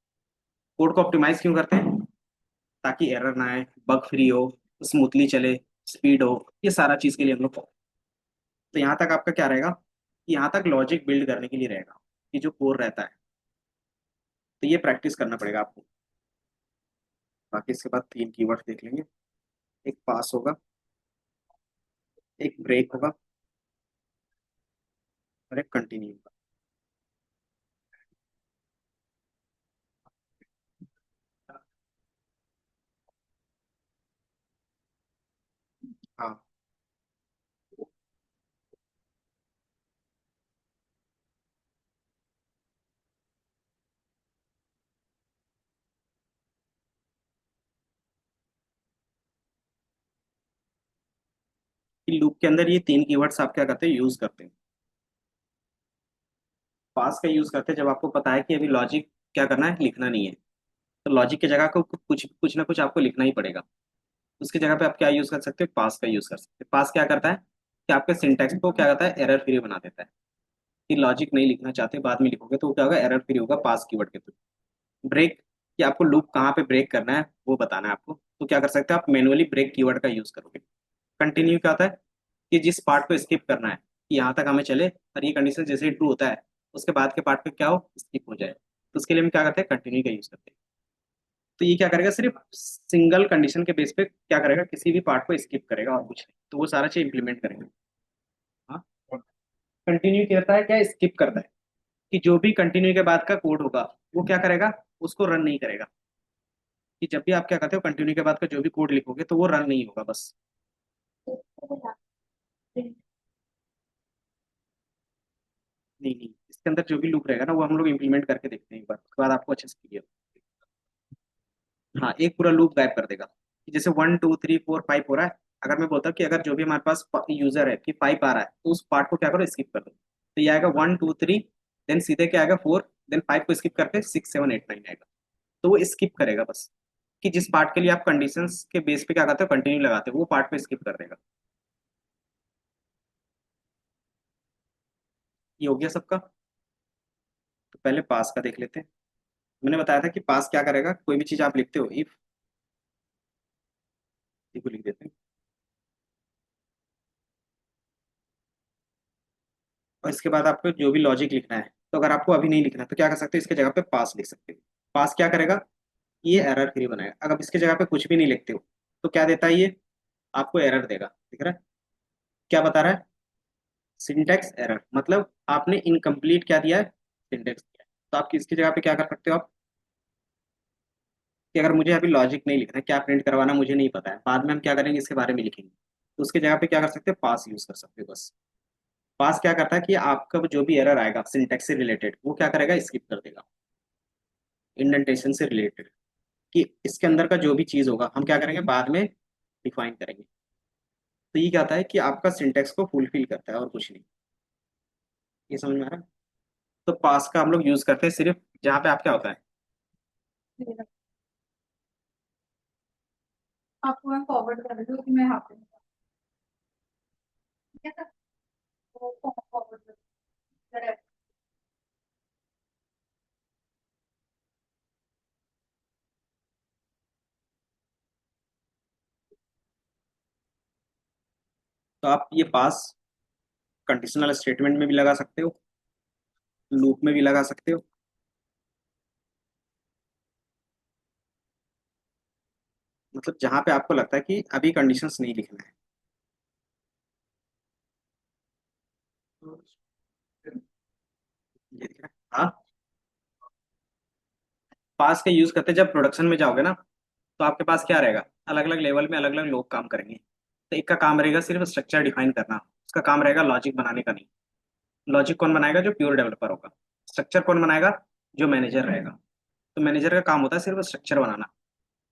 कोड को ऑप्टिमाइज क्यों करते हैं, ताकि एरर ना आए, बग फ्री हो, स्मूथली चले, स्पीड हो, ये सारा चीज के लिए हम लोग। तो यहाँ तक आपका क्या रहेगा, कि यहाँ तक लॉजिक बिल्ड करने के लिए रहेगा, कि जो कोर रहता है। तो ये प्रैक्टिस करना पड़ेगा आपको। बाकी इसके बाद 3 कीवर्ड देख लेंगे, एक पास होगा, एक ब्रेक होगा, और एक कंटिन्यू होगा। हाँ, कि लूप के अंदर ये 3 कीवर्ड्स आप क्या करते हैं, यूज करते हैं। पास का यूज करते हैं जब आपको पता है कि अभी लॉजिक क्या करना है, लिखना नहीं है, तो लॉजिक की जगह को कुछ कुछ ना कुछ आपको लिखना ही पड़ेगा। उसकी जगह पे आप क्या यूज कर सकते हो, पास का यूज कर सकते हैं। पास क्या करता है, कि आपके सिंटेक्स को क्या करता है, एरर फ्री बना देता है। कि लॉजिक नहीं लिखना चाहते, बाद में लिखोगे तो वो क्या होगा, एरर फ्री होगा पास कीवर्ड के थ्रू। ब्रेक, कि आपको लूप कहाँ पे ब्रेक करना है वो बताना है आपको, तो क्या कर सकते हो, आप मैनुअली ब्रेक कीवर्ड का यूज करोगे। कंटिन्यू क्या होता है, कि जिस पार्ट को स्किप करना है, कि यहाँ तक हमें चले और ये कंडीशन जैसे ही ट्रू होता है, उसके बाद के पार्ट पे क्या हो, स्किप हो जाए, तो उसके लिए हम क्या करते हैं, कंटिन्यू का यूज करते हैं। तो ये क्या करेगा, सिर्फ सिंगल कंडीशन के बेस पे क्या करेगा, किसी भी पार्ट को स्किप करेगा और कुछ नहीं, तो वो सारा चीज इंप्लीमेंट करेंगे। हाँ, कंटिन्यू कहता है क्या, स्किप करता है, कि जो भी कंटिन्यू के बाद का कोड होगा वो क्या करेगा, उसको रन नहीं करेगा। कि जब भी आप क्या करते हो, कंटिन्यू के बाद का जो भी कोड लिखोगे तो वो रन नहीं होगा बस। नहीं नहीं, इसके अंदर जो भी लूप रहेगा ना वो हम लोग इम्प्लीमेंट करके देखते हैं एक बार, उसके बाद आपको अच्छे से क्लियर। हाँ, एक पूरा लूप गायब कर देगा कि जैसे 1 2 3 4 5 हो रहा है। अगर मैं बोलता हूँ कि अगर जो भी हमारे पास यूजर है कि 5 आ रहा है, तो उस पार्ट को क्या करो, स्किप कर दो। तो ये आएगा 1 2 3, देन सीधे क्या आएगा 4, देन 5 को स्किप करके 6 7 8 9 आएगा। तो वो स्किप करेगा बस, कि जिस पार्ट के लिए आप कंडीशंस के बेस पे क्या करते हो, कंटिन्यू लगाते हो, वो पार्ट पे स्किप कर देगा। ये हो गया सबका। तो पहले पास का देख लेते हैं। मैंने बताया था कि पास क्या करेगा, कोई भी चीज आप लिखते हो, इफ, को लिख देते हैं। और इसके बाद आपको जो भी लॉजिक लिखना है, तो अगर आपको अभी नहीं लिखना है तो क्या कर सकते हो, इसके जगह पे पास लिख सकते हो। पास क्या करेगा, ये एरर फ्री बनाएगा। अगर इसके जगह पे कुछ भी नहीं लिखते हो तो क्या देता है ये, आपको एरर देगा। दिख रहा है क्या बता रहा है, सिंटेक्स एरर, मतलब आपने इनकम्प्लीट क्या दिया है, सिंटेक्स दिया है। तो आप इसकी जगह पे क्या कर सकते हो आप, कि अगर मुझे अभी लॉजिक नहीं लिखना है, क्या प्रिंट करवाना मुझे नहीं पता है, बाद में हम क्या करेंगे इसके बारे में लिखेंगे, तो उसके जगह पे क्या कर सकते हैं, पास यूज कर सकते हो बस। पास क्या करता है कि आपका जो भी एरर आएगा सिंटेक्स से रिलेटेड, वो क्या करेगा, स्किप कर देगा। इंडेंटेशन से रिलेटेड, कि इसके अंदर का जो भी चीज होगा हम क्या करेंगे, बाद में डिफाइन करेंगे। तो ये क्या होता है कि आपका सिंटेक्स को फुलफिल करता है और कुछ नहीं। ये समझ में आ रहा है। तो पास का हम लोग यूज करते हैं सिर्फ जहाँ पे आप क्या होता है। आपको मैं फॉरवर्ड कर दूँ कि मैं यहाँ पे ठीक है सर, तो फॉरवर्ड कर। तो आप ये पास कंडीशनल स्टेटमेंट में भी लगा सकते हो, लूप में भी लगा सकते हो। मतलब जहां पे आपको लगता है कि अभी कंडीशंस नहीं लिखना है। ये दिख रहा है हाँ। पास का यूज करते जब प्रोडक्शन में जाओगे ना, तो आपके पास क्या रहेगा, अलग अलग लेवल में अलग अलग लोग काम करेंगे। तो एक का काम रहेगा सिर्फ स्ट्रक्चर डिफाइन करना, उसका काम रहेगा लॉजिक बनाने का नहीं। लॉजिक कौन बनाएगा, जो प्योर डेवलपर होगा। स्ट्रक्चर कौन बनाएगा, जो मैनेजर रहेगा। तो मैनेजर का काम होता है सिर्फ स्ट्रक्चर बनाना।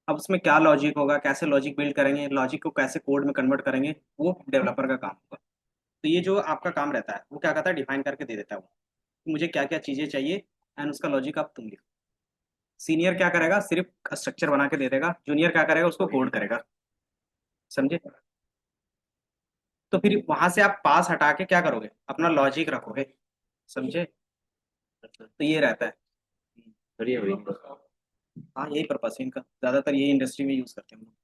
अब उसमें क्या लॉजिक होगा, कैसे लॉजिक बिल्ड करेंगे, लॉजिक को कैसे कोड में कन्वर्ट करेंगे, वो डेवलपर का काम होगा। तो ये जो आपका काम रहता है वो क्या करता है, डिफाइन करके दे देता है वो, कि मुझे क्या क्या चीजें चाहिए, एंड उसका लॉजिक आप तुम लिखो। सीनियर क्या करेगा, सिर्फ स्ट्रक्चर बना के दे देगा, जूनियर क्या करेगा, उसको कोड करेगा। समझे। तो फिर वहां से आप पास हटा के क्या करोगे, अपना लॉजिक रखोगे। समझे। तो ये रहता है। बढ़िया बढ़िया। हाँ, यही पर्पस है इनका, ज्यादातर यही इंडस्ट्री में यूज करते हैं हम लोग।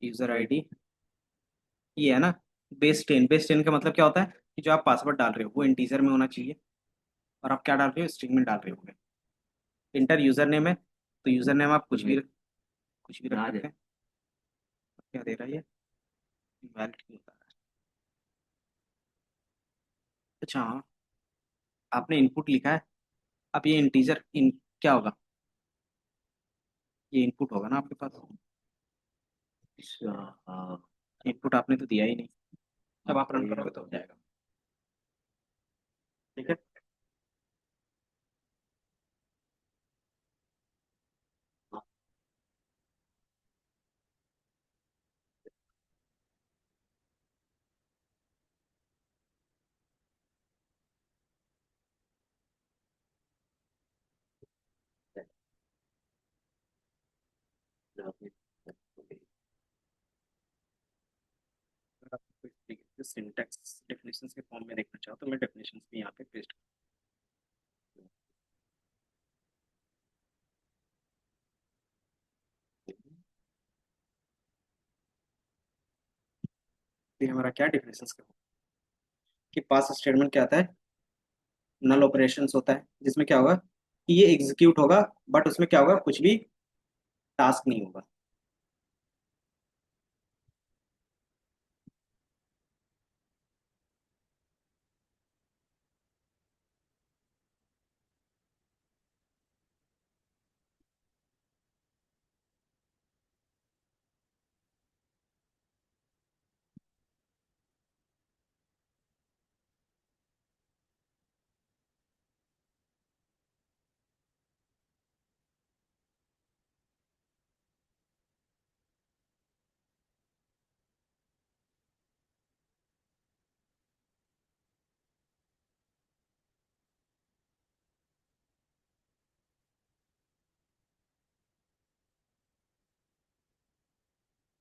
यूजर आईडी, ये है ना, बेस 10 का मतलब क्या होता है, कि जो आप पासवर्ड डाल रहे हो वो इंटीजर में होना चाहिए, और आप क्या डाल रहे हो, स्ट्रिंग में डाल रहे हो। इंटर यूजर नेम है, तो यूजर नेम आप कुछ भी रख ना सकते हैं। क्या दे रहा है ये, वैलिड क्यों बता रहा है। अच्छा हाँ, आपने इनपुट लिखा है। अब ये इंटीजर इन क्या होगा, ये इनपुट होगा ना आपके पास। अच्छा हाँ। इनपुट आपने तो दिया ही नहीं, जब आप रन करोगे तो हो जाएगा। ठीक है। अगर आप कोई तरीके से सिंटैक्स डेफिनेशंस के फॉर्म में देखना चाहो तो मैं डेफिनेशंस भी यहाँ पे पेस्ट फिर हमारा क्या डेफिनेशंस का, कि पास स्टेटमेंट क्या आता है, नल ऑपरेशंस होता है, जिसमें क्या होगा कि ये एग्जीक्यूट होगा, बट उसमें क्या होगा, कुछ भी टास्क नहीं होगा।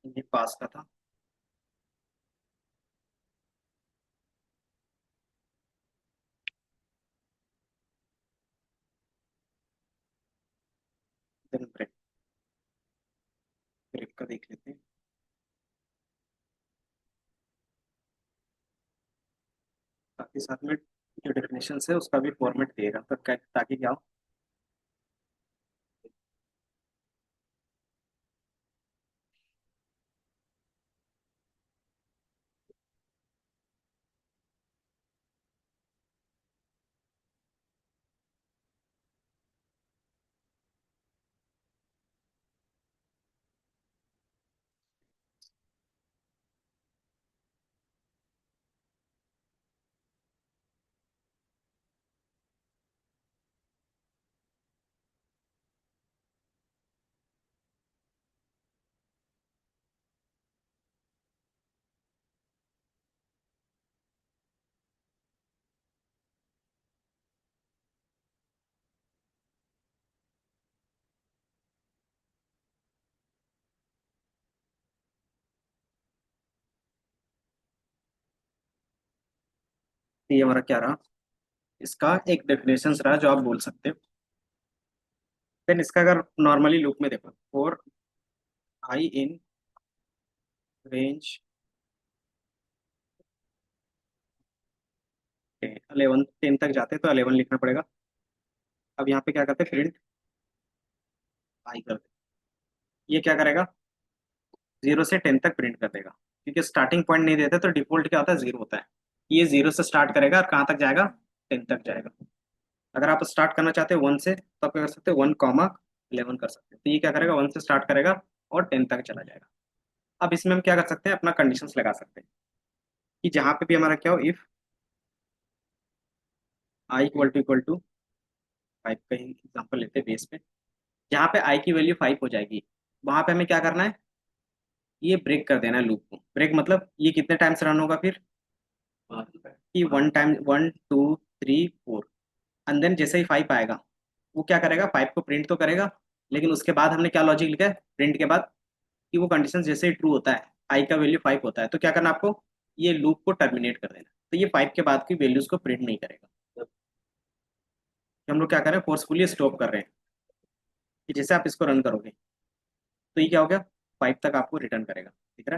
ये पास का था। देन ब्रेक, ब्रेक का देख लेते हैं। साथ ही साथ में जो डेफिनेशन है उसका भी फॉर्मेट देगा, तो ताकि क्या हो। तो ये हमारा क्या रहा, इसका एक डेफिनेशन रहा जो आप बोल सकते हो। देन इसका अगर नॉर्मली लूप में देखो, फॉर आई इन रेंज 11 10 तक जाते हैं तो 11 लिखना पड़ेगा। अब यहाँ पे क्या करते हैं, प्रिंट आई करते हैं। ये क्या करेगा, 0 से 10 तक प्रिंट कर देगा, क्योंकि स्टार्टिंग पॉइंट नहीं देते तो डिफॉल्ट क्या होता है, 0 होता है। ये 0 से स्टार्ट करेगा और कहाँ तक जाएगा, 10 तक जाएगा। अगर आप स्टार्ट करना चाहते हो 1 से तो आप क्या कर सकते हो, 1, 11 कर सकते हो। तो ये क्या करेगा, 1 से स्टार्ट करेगा और 10 तक चला जाएगा। अब इसमें हम क्या कर सकते हैं, अपना कंडीशंस लगा सकते हैं कि जहाँ पे भी हमारा क्या हो, इफ आई इक्वल टू 5 का ही एग्जाम्पल लेते हैं बेस पे, जहाँ पे आई की वैल्यू 5 हो जाएगी वहां पे हमें क्या करना है, ये ब्रेक कर देना है लूप को। ब्रेक मतलब ये कितने टाइम्स रन होगा फिर, कि 1 टाइम 1, 2, 3, 4, एंड देन जैसे ही 5 आएगा वो क्या करेगा, 5 को प्रिंट तो करेगा, लेकिन उसके बाद हमने क्या लॉजिक लिखा है प्रिंट के बाद, कि वो कंडीशन जैसे ही ट्रू होता है, आई का वैल्यू 5 होता है, तो क्या करना आपको, ये लूप को टर्मिनेट कर देना। तो ये 5 के बाद की वैल्यूज को प्रिंट नहीं करेगा। हम लोग क्या कर रहे हैं, फोर्सफुली स्टॉप कर रहे हैं कि जैसे आप इसको रन करोगे तो ये क्या हो गया, 5 तक आपको रिटर्न करेगा, ठीक है।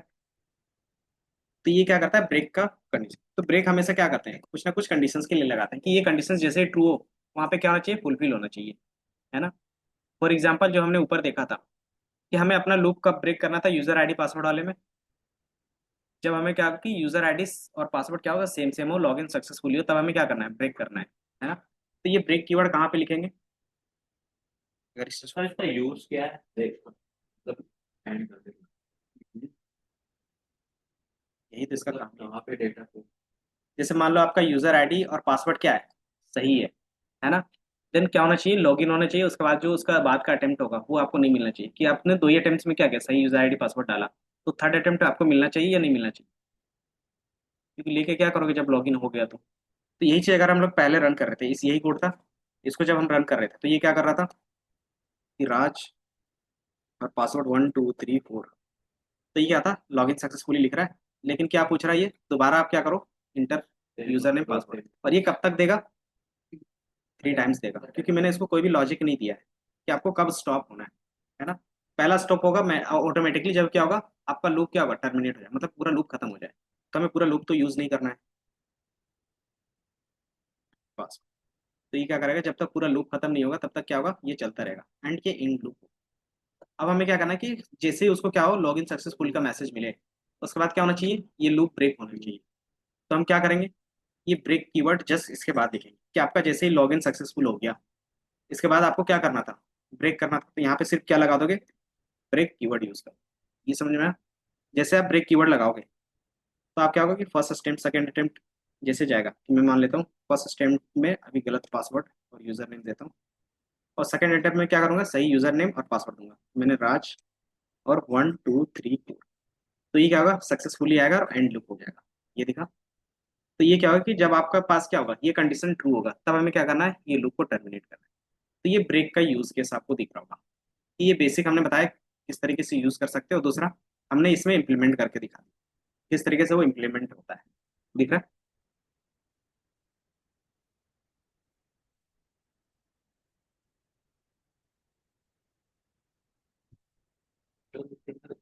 तो ये क्या करता है, ब्रेक का कंडीशन। तो ब्रेक हमेशा क्या करते हैं, कुछ ना कुछ कंडीशंस के लिए लगाते हैं कि ये कंडीशंस जैसे ही ट्रू हो वहाँ पे क्या होना चाहिए, फुलफिल होना चाहिए, है ना। फॉर एग्जाम्पल जो हमने ऊपर देखा था कि हमें अपना लूप कब ब्रेक करना था, यूजर आईडी पासवर्ड वाले में, जब हमें क्या कि यूजर आईडी और पासवर्ड क्या होगा, सेम सेम हो, लॉगिन सक्सेसफुली हो, तब हमें क्या करना है, ब्रेक करना है ना। तो ये ब्रेक कीवर्ड कहाँ पे लिखेंगे, अगर सर इसका यूज क्या है, देख मतलब end कर देना। यही तो इसका मतलब काम है। यहाँ पे डेटा को जैसे मान लो आपका यूजर आईडी और पासवर्ड क्या है, सही है ना। देन क्या होना चाहिए, लॉगिन होना चाहिए, उसके बाद जो उसका बाद का अटेम्प्ट होगा वो आपको नहीं मिलना चाहिए, कि आपने 2 ही अटेम्प्ट में क्या किया, सही यूजर आईडी पासवर्ड डाला, तो थर्ड अटेम्प्ट आपको मिलना चाहिए या नहीं मिलना चाहिए, क्योंकि लेके क्या करोगे जब लॉगिन हो गया तो यही चीज अगर हम लोग पहले रन कर रहे थे, इस यही कोड था, इसको जब हम रन कर रहे थे तो ये क्या कर रहा था कि राज और पासवर्ड 1, 2, 3, 4, तो ये क्या था, लॉगिन सक्सेसफुली लिख रहा है, लेकिन क्या पूछ रहा है, ये दोबारा आप क्या करो, इंटर यूजर नेम पासवर्ड, और ये कब तक देगा, 3 टाइम्स देगा, क्योंकि मैंने इसको कोई भी लॉजिक नहीं दिया है कि आपको कब स्टॉप होना है ना। पहला स्टॉप होगा मैं ऑटोमेटिकली, जब क्या होगा, आपका लूप क्या होगा, टर्मिनेट हो जाए, मतलब पूरा लूप खत्म हो जाए, तो हमें पूरा लूप तो यूज नहीं करना है बस। तो ये क्या करेगा, जब तक पूरा लूप खत्म नहीं होगा तब तक क्या होगा, ये चलता रहेगा, एंड के इंड लूप। अब हमें क्या करना है कि जैसे ही उसको क्या हो, लॉगिन सक्सेसफुल का मैसेज मिले, उसके बाद क्या होना चाहिए, ये लूप ब्रेक होना चाहिए। तो हम क्या करेंगे, ये ब्रेक कीवर्ड जस्ट इसके बाद लिखेंगे कि आपका जैसे ही लॉगिन सक्सेसफुल हो गया, इसके बाद आपको क्या करना था, ब्रेक करना था, तो यहाँ पे सिर्फ क्या लगा दोगे, ब्रेक कीवर्ड यूज कर। ये समझ में आया? जैसे आप ब्रेक कीवर्ड लगाओगे तो आप क्या होगा कि फर्स्ट अटेम्प्ट सेकंड अटेम्प्ट जैसे जाएगा, कि मैं मान लेता हूँ फर्स्ट अटेम्प्ट में अभी गलत पासवर्ड और यूजर नेम देता हूँ, और सेकंड अटेम्प्ट में क्या करूंगा, सही यूजर नेम और पासवर्ड दूंगा, मैंने राज और 1, 2, 3, 4, तो ये क्या होगा, सक्सेसफुली आएगा और एंड लूप हो जाएगा, ये दिखा। तो ये क्या होगा कि जब आपका पास क्या होगा, ये कंडीशन ट्रू होगा, तब हमें क्या करना है, ये लूप को टर्मिनेट करना है। तो ये ब्रेक का यूज केस आपको दिख रहा होगा, कि ये बेसिक हमने बताया किस तरीके से यूज कर सकते हो। दूसरा हमने इसमें इम्प्लीमेंट करके दिखा दिया किस तरीके से वो इम्प्लीमेंट होता है। दिख रहा है? जो उसके अंदर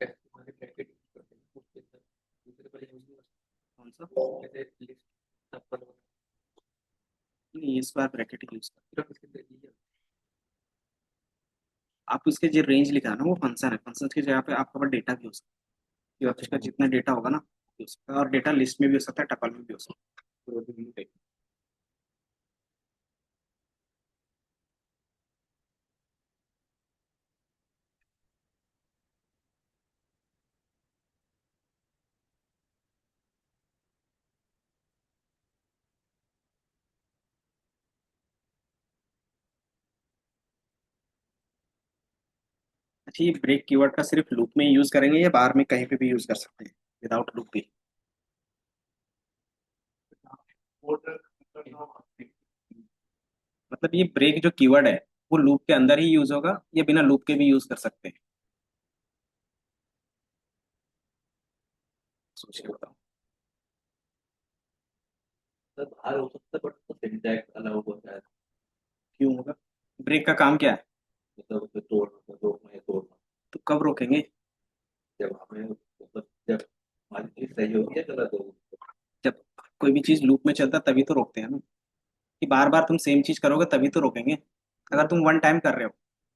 कैसे हमारे ब्रैकेट यूज करते हैं उसके अंदर दूसरे पर यूज नहीं कौन सा? करते कैसे लिस्ट टपल नहीं, इस बार ब्रैकेट यूज कर। सिर्फ इसके अंदर ये है। आप उसके जो रेंज लिखा है ना वो फंक्शन है, फंक्शन की जगह पे आपके पास डेटा भी हो सकता है, उसका जितना डेटा होगा ना हो सकता है, और डेटा लिस्ट में भी हो सकता है, टपल में भी हो सकता है। तो वो भी देख- अच्छा, ये ब्रेक कीवर्ड का सिर्फ लूप में यूज करेंगे या बाहर में कहीं पे भी यूज कर सकते हैं विदाउट लूप भी? order मतलब ये ब्रेक जो कीवर्ड है वो लूप के अंदर ही यूज होगा या बिना लूप के भी यूज कर सकते हैं? सोच के बताओ। सब बाहर हो सकता है बट तो सिंटैक्स अलग होता है। क्यों होगा? ब्रेक का काम क्या है? मतलब उसे तोड़ना रोकना या तोड़ना। तो कब रोकेंगे? जब हमें मतलब जब हमारी चीज सही होगी या गलत होगी। जब कोई भी चीज लूप में चलता है तभी तो रोकते हैं ना। कि बार बार तुम सेम चीज करोगे तभी तो रोकेंगे। अगर तुम वन टाइम कर रहे हो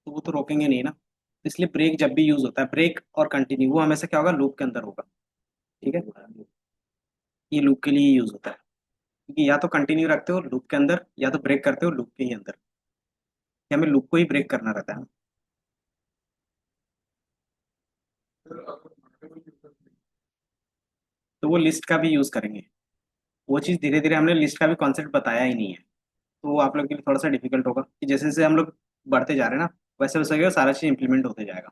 तो वो तो रोकेंगे नहीं ना। इसलिए ब्रेक जब भी यूज होता है, ब्रेक और कंटिन्यू, वो हमेशा क्या होगा, लूप के अंदर होगा। ठीक है? ये लूप के लिए यूज होता है, क्योंकि या तो कंटिन्यू रखते हो लूप के अंदर या तो ब्रेक करते हो लूप के ही अंदर। या हमें लूप को ही ब्रेक करना रहता है ना। तो वो लिस्ट का भी यूज करेंगे। वो चीज धीरे धीरे, हमने लिस्ट का भी कॉन्सेप्ट बताया ही नहीं है, तो वो आप लोग के लिए थोड़ा सा डिफिकल्ट होगा कि जैसे जैसे हम लोग बढ़ते जा रहे हैं ना वैसे वैसे क्या सारा चीज इंप्लीमेंट होते जाएगा।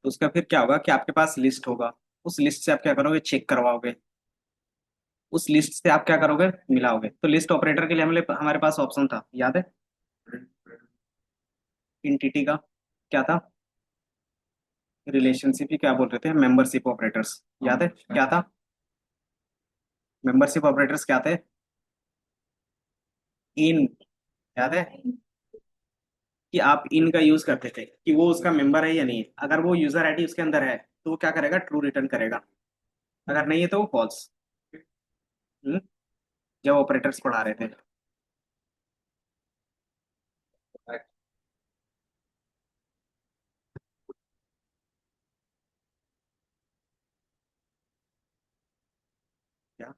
तो उसका फिर क्या होगा कि आपके पास लिस्ट होगा, उस लिस्ट से आप क्या करोगे, चेक करवाओगे, उस लिस्ट से आप क्या करोगे, मिलाओगे। तो लिस्ट ऑपरेटर के लिए हमारे पास ऑप्शन था, याद है? इंटिटी का क्या था? रिलेशनशिप ही क्या बोल रहे थे, मेंबरशिप ऑपरेटर्स, याद है क्या था? मेंबरशिप ऑपरेटर्स क्या थे? इन, याद है? कि आप इन का यूज करते थे कि वो उसका मेंबर है या नहीं है। अगर वो यूजर आईडी उसके अंदर है तो वो क्या करेगा, ट्रू रिटर्न करेगा। अगर नहीं है तो वो फॉल्स। जब ऑपरेटर्स पढ़ा रहे थे। क्या?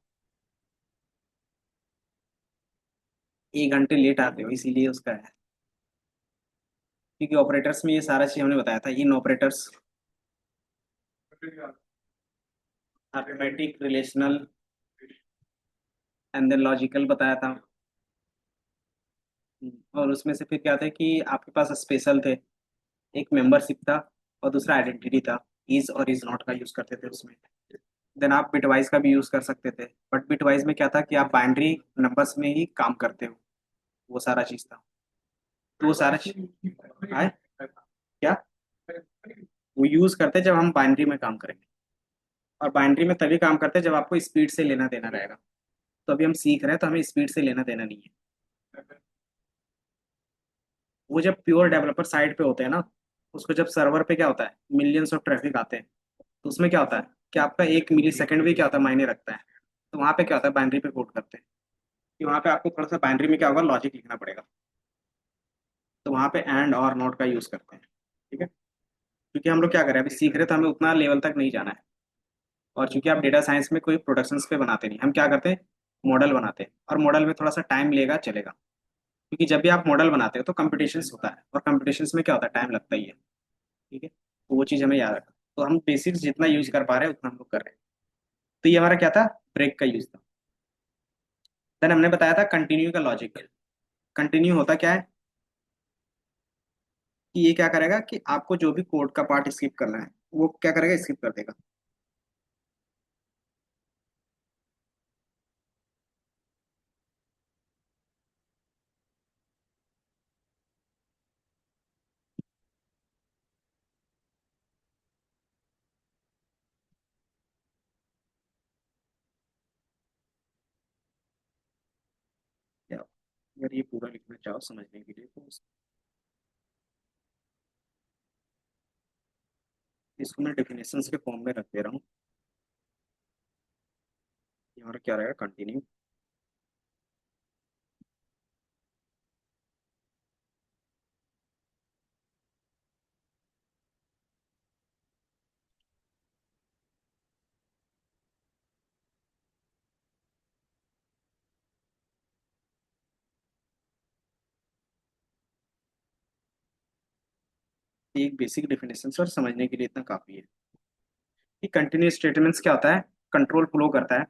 1 घंटे लेट आते हो इसीलिए उसका है, क्योंकि ऑपरेटर्स में ये सारा चीज हमने बताया था, इन operators, arithmetic, relational and then logical बताया था। और उसमें से फिर क्या था कि आपके पास स्पेशल थे, एक मेंबरशिप था और दूसरा आइडेंटिटी था। इज और इज नॉट का यूज करते थे उसमें। देन आप बिटवाइज का भी यूज कर सकते थे, बट बिटवाइज में क्या था कि आप बाइनरी नंबर्स में ही काम करते हो, वो सारा चीज था। तो वो सारा चीज आए क्या, वो यूज करते जब हम बाइनरी में काम करेंगे। और बाइनरी में तभी काम करते हैं जब आपको स्पीड से लेना देना रहेगा। तो अभी हम सीख रहे हैं तो हमें स्पीड से लेना देना नहीं है। वो जब प्योर डेवलपर साइड पे होते हैं ना, उसको जब सर्वर पे क्या होता है, मिलियंस ऑफ ट्रैफिक आते हैं, तो उसमें क्या होता है कि आपका 1 मिली सेकंड भी क्या होता है, मायने रखता है। तो वहाँ पे क्या होता है, बाइनरी पे कोड करते हैं कि वहाँ पे आपको थोड़ा सा बाइनरी में क्या होगा, लॉजिक लिखना पड़ेगा। तो वहाँ पे एंड और नॉट का यूज करते हैं। ठीक है? क्योंकि हम लोग क्या करें, अभी सीख रहे, तो हमें उतना लेवल तक नहीं जाना है। और चूंकि आप डेटा साइंस में कोई प्रोडक्शंस पे बनाते नहीं, हम क्या करते हैं, मॉडल बनाते हैं, और मॉडल में थोड़ा सा टाइम लेगा चलेगा। क्योंकि जब भी आप मॉडल बनाते हो तो कंपटीशंस होता है, और कंपटीशंस में क्या होता है, टाइम लगता ही है। ठीक है? तो वो चीज़ हमें याद रखना। तो हम बेसिक्स जितना यूज कर पा रहे हैं उतना हम लोग कर रहे हैं। तो ये हमारा क्या था, ब्रेक का यूज था। देन हमने बताया था कंटिन्यू का लॉजिक। कंटिन्यू होता क्या है कि ये क्या करेगा कि आपको जो भी कोड का पार्ट स्किप करना है वो क्या करेगा, स्किप कर देगा। अगर ये पूरा लिखना चाहो समझने के लिए तो इसको मैं डेफिनेशंस के फॉर्म में रख दे रहा हूँ। यहाँ क्या रहेगा, कंटिन्यू। एक बेसिक डेफिनेशन और समझने के लिए इतना काफी है कि कंटिन्यूस स्टेटमेंट्स क्या होता है, कंट्रोल फ्लो करता है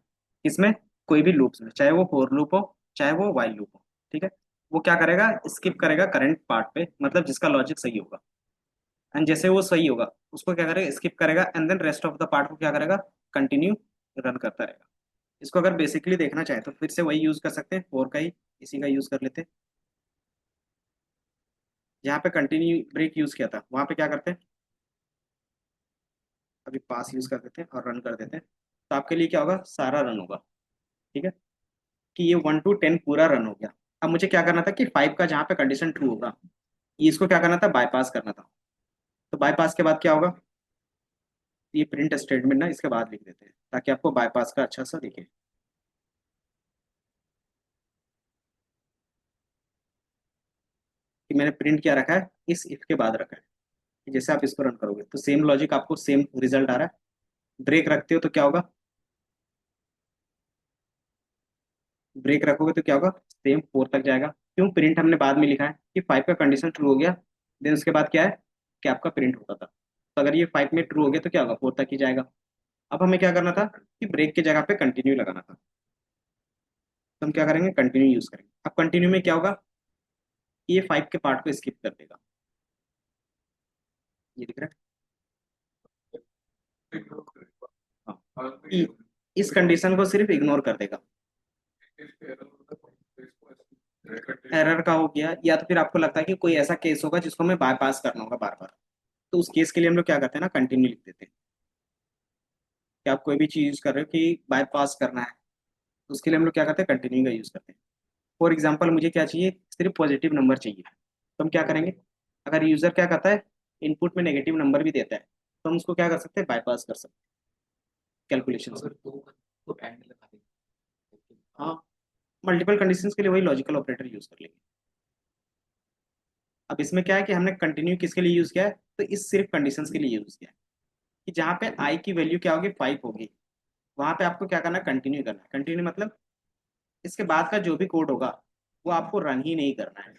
इसमें कोई भी लूप्स में, चाहे वो फॉर लूप हो चाहे वो वाइल लूप हो, ठीक है। वो क्या करेगा, स्किप करेगा करंट पार्ट पे, मतलब जिसका लॉजिक सही होगा, एंड जैसे वो सही होगा उसको क्या करेगा, स्किप करेगा, and then rest of the part को क्या करेगा, कंटिन्यू रन करता रहेगा। इसको अगर बेसिकली देखना चाहे तो फिर से वही यूज कर सकते हैं, फॉर का ही इसी का यूज कर लेते हैं। जहाँ पे कंटिन्यू ब्रेक यूज किया था वहां पे क्या करते हैं, अभी पास यूज कर देते हैं और रन कर देते हैं। तो आपके लिए क्या होगा, सारा रन होगा, ठीक है, कि ये 1 to 10 पूरा रन हो गया। अब मुझे क्या करना था कि 5 का जहाँ पे कंडीशन ट्रू होगा ये इसको क्या करना था, बाईपास करना था। तो बाईपास के बाद क्या होगा, ये प्रिंट स्टेटमेंट ना इसके बाद लिख देते हैं ताकि आपको बाईपास का अच्छा सा दिखे। कि मैंने प्रिंट क्या रखा है, इस इफ के बाद रखा है कि जैसे आप इसको रन करोगे तो सेम लॉजिक आपको सेम रिजल्ट आ रहा है। ब्रेक रखते हो तो क्या होगा, ब्रेक रखोगे तो क्या होगा, सेम 4 तक जाएगा। क्यों, प्रिंट हमने बाद में लिखा है कि 5 का कंडीशन ट्रू हो गया, देन उसके बाद क्या है कि आपका प्रिंट होता था। तो अगर ये 5 में ट्रू हो गया तो क्या होगा, 4 तक ही जाएगा। अब हमें क्या करना था कि ब्रेक की जगह पे कंटिन्यू लगाना था, तो हम क्या करेंगे, कंटिन्यू यूज करेंगे। अब कंटिन्यू में क्या होगा, ये 5 के पार्ट को स्किप कर देगा, ये दिख रहा है, हाँ, इस कंडीशन को सिर्फ इग्नोर कर देगा। एरर का हो गया, या तो फिर आपको लगता है कि कोई ऐसा केस होगा जिसको हमें बाईपास करना होगा बार बार, तो उस केस के लिए हम लोग क्या करते हैं ना, कंटिन्यू लिख देते हैं। कि आप कोई भी चीज यूज कर रहे हो कि बाईपास करना है, तो उसके लिए हम लोग क्या करते हैं, कंटिन्यू का यूज करते हैं। फॉर एग्जाम्पल मुझे क्या चाहिए, सिर्फ पॉजिटिव नंबर चाहिए, तो हम क्या करेंगे, अगर यूजर क्या करता है, इनपुट में नेगेटिव नंबर भी देता है, तो हम उसको क्या कर सकते हैं, बाईपास कर सकते हैं कैलकुलेशन से। अगर दो तो एंड लगा देंगे। हाँ, मल्टीपल कंडीशंस के लिए वही लॉजिकल ऑपरेटर यूज कर लेंगे। अब इसमें क्या है कि हमने कंटिन्यू किसके लिए यूज किया है, तो इस सिर्फ कंडीशंस के लिए यूज किया है कि जहाँ पे आई की वैल्यू क्या होगी, 5 होगी, वहां पे आपको क्या करना है, कंटिन्यू करना है। कंटिन्यू मतलब इसके बाद का जो भी कोड होगा वो आपको रन ही नहीं करना है।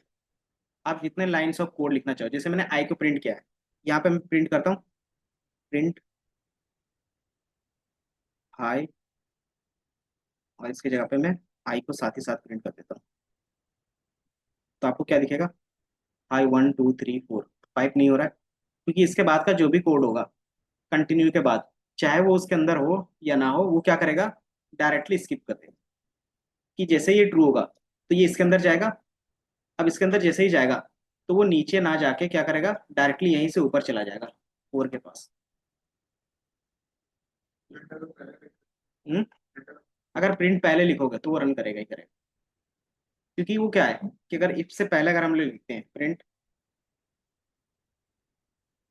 आप जितने लाइंस ऑफ कोड लिखना चाहो, जैसे मैंने आई को प्रिंट किया है, यहाँ पे मैं प्रिंट करता हूँ, प्रिंट हाई, और इसकी जगह पे मैं आई को साथ ही साथ प्रिंट कर देता हूँ। तो आपको क्या दिखेगा, हाई 1 2 3 4, 5 नहीं हो रहा है, क्योंकि इसके बाद का जो भी कोड होगा कंटिन्यू के बाद, चाहे वो उसके अंदर हो या ना हो, वो क्या करेगा, डायरेक्टली स्किप कर देगा। कि जैसे ये ट्रू होगा तो ये इसके अंदर जाएगा, अब इसके अंदर जैसे ही जाएगा तो वो नीचे ना जाके क्या करेगा, डायरेक्टली यहीं से ऊपर चला जाएगा 4 के पास। हम्म, अगर प्रिंट पहले लिखोगे तो वो रन करेगा ही करेगा, क्योंकि वो क्या है कि अगर इफ से पहले अगर हम लोग लिखते हैं प्रिंट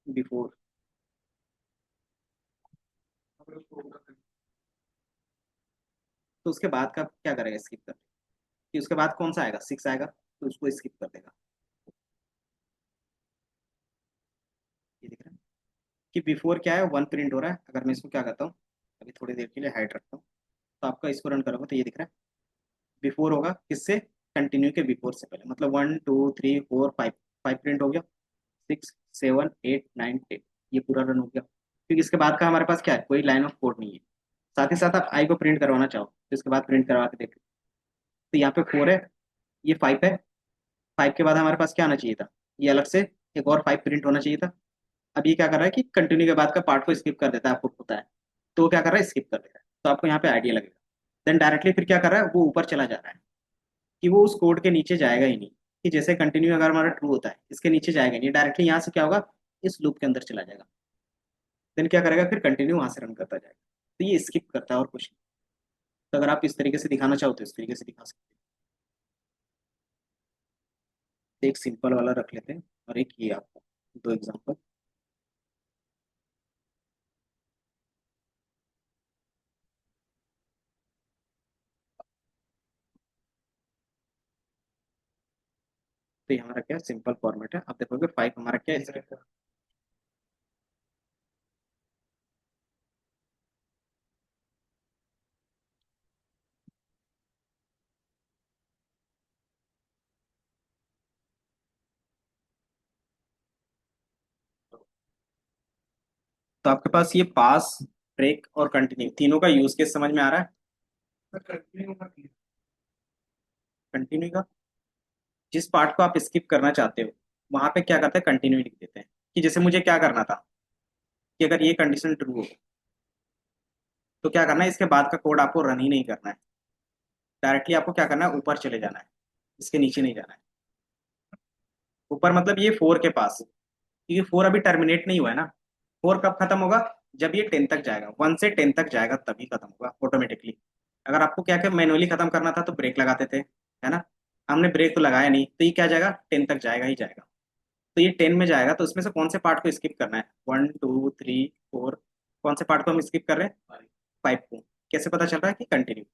बिफोर, तो उसके बाद का क्या करेगा, स्किप कर, कि उसके बाद कौन सा आएगा, 6 आएगा, तो उसको स्किप कर देगा। ये दिख रहा है कि बिफोर क्या है, 1 प्रिंट हो रहा है। अगर मैं इसको क्या करता हूँ, अभी थोड़ी देर के लिए हाइड रखता हूँ, तो आपका इसको रन करोगे तो ये दिख रहा है, बिफोर होगा किससे, कंटिन्यू के बिफोर से पहले, मतलब 1 2 3 4 5, 5 प्रिंट हो गया, 6 7 8 9 10, ये पूरा रन हो गया, क्योंकि इसके बाद का हमारे पास क्या है, कोई लाइन ऑफ कोड नहीं है। साथ ही साथ आप आई को प्रिंट करवाना चाहो तो इसके बाद प्रिंट करवा के देख, तो यहाँ पे 4 है, ये 5 है, 5 के बाद हमारे पास क्या आना चाहिए था, ये अलग से एक और 5 प्रिंट होना चाहिए था। अब ये क्या कर रहा है कि कंटिन्यू के बाद का पार्ट को स्किप कर देता है, आपको पता है, तो वो क्या कर रहा है, स्किप कर दे रहा है, तो आपको यहाँ पे आइडिया लगेगा। देन डायरेक्टली फिर क्या कर रहा है, वो ऊपर चला जा रहा है, कि वो उस कोड के नीचे जाएगा ही नहीं। कि जैसे कंटिन्यू अगर हमारा ट्रू होता है, इसके नीचे जाएगा नहीं, डायरेक्टली यहाँ से क्या होगा, इस लूप के अंदर चला जाएगा। देन क्या करेगा, फिर कंटिन्यू वहां से रन करता जाएगा, तो ये स्किप करता है और कुछ नहीं। तो अगर आप इस तरीके से दिखाना चाहो तो इस तरीके से दिखा सकते एक सिंपल वाला रख लेते हैं और एक ये आपको दो एग्जांपल। तो ये हमारा क्या सिंपल फॉर्मेट है। अब देखोगे 5 हमारा क्या है इसका। तो आपके पास ये पास, ब्रेक और कंटिन्यू तीनों का यूज केस समझ में आ रहा है। कंटिन्यू मत कीजिए। कंटिन्यू का जिस पार्ट को आप स्किप करना चाहते हो वहां पे क्या करते हैं, कंटिन्यू लिख देते हैं। कि जैसे मुझे क्या करना था कि अगर ये कंडीशन ट्रू हो तो क्या करना है, इसके बाद का कोड आपको रन ही नहीं करना है। डायरेक्टली आपको क्या करना है, ऊपर चले जाना है, इसके नीचे नहीं जाना है। ऊपर मतलब ये 4 के पास, क्योंकि 4 अभी टर्मिनेट नहीं हुआ है ना। 4 कब खत्म होगा, जब ये 10 तक जाएगा, 1 से 10 तक जाएगा तभी खत्म होगा ऑटोमेटिकली। अगर आपको क्या क्या मैनुअली खत्म करना था तो ब्रेक लगाते थे, है ना। हमने ब्रेक तो लगाया नहीं, तो ये क्या जाएगा, 10 तक जाएगा ही जाएगा। तो ये 10 में जाएगा, तो उसमें से कौन से पार्ट को स्किप करना है, 1 2 3 4, कौन से पार्ट को हम स्किप कर रहे हैं, 5 को। कैसे पता चल रहा है कि कंटिन्यू,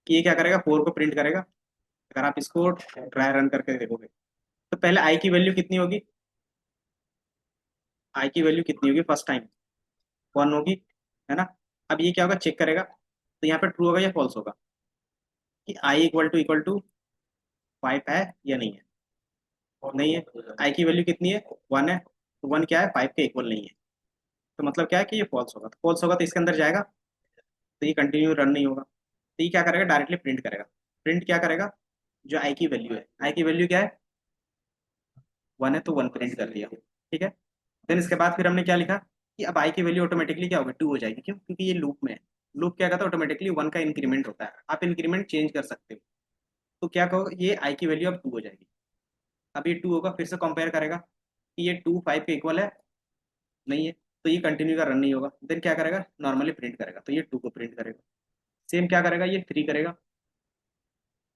कि ये क्या करेगा, 4 को प्रिंट करेगा। अगर आप इसको ट्राई रन करके देखोगे तो पहले आई की वैल्यू कितनी होगी, आई की वैल्यू कितनी होगी फर्स्ट टाइम, 1 होगी, है ना। अब ये क्या होगा, चेक करेगा, तो यहाँ पे ट्रू होगा या फॉल्स होगा, कि आई इक्वल टू 5 है या नहीं है। नहीं है, आई की वैल्यू कितनी है, 1 है, तो 1 क्या है, 5 के इक्वल नहीं है। तो मतलब क्या है कि ये फॉल्स होगा, तो फॉल्स होगा तो इसके अंदर जाएगा, तो ये कंटिन्यू रन नहीं होगा। तो ये क्या करेगा, डायरेक्टली प्रिंट करेगा। प्रिंट क्या करेगा, जो आई की वैल्यू है, आई की वैल्यू क्या है, 1 है, तो 1 प्रिंट कर दिया, ठीक है। देन इसके बाद फिर हमने क्या लिखा, कि अब आई की वैल्यू ऑटोमेटिकली क्या होगी, 2 हो जाएगी। क्यों, क्योंकि ये लूप में है। लूप क्या करता है, ऑटोमेटिकली 1 का इंक्रीमेंट होता है, आप इंक्रीमेंट चेंज कर सकते हो। तो क्या कहो, ये आई की वैल्यू अब 2 हो जाएगी। अब ये 2 होगा, फिर से कंपेयर करेगा कि ये 2 5 के इक्वल है, नहीं है, तो ये कंटिन्यू का रन नहीं होगा। देन क्या करेगा, नॉर्मली प्रिंट करेगा, तो ये 2 को प्रिंट करेगा। सेम क्या करेगा, ये 3 करेगा,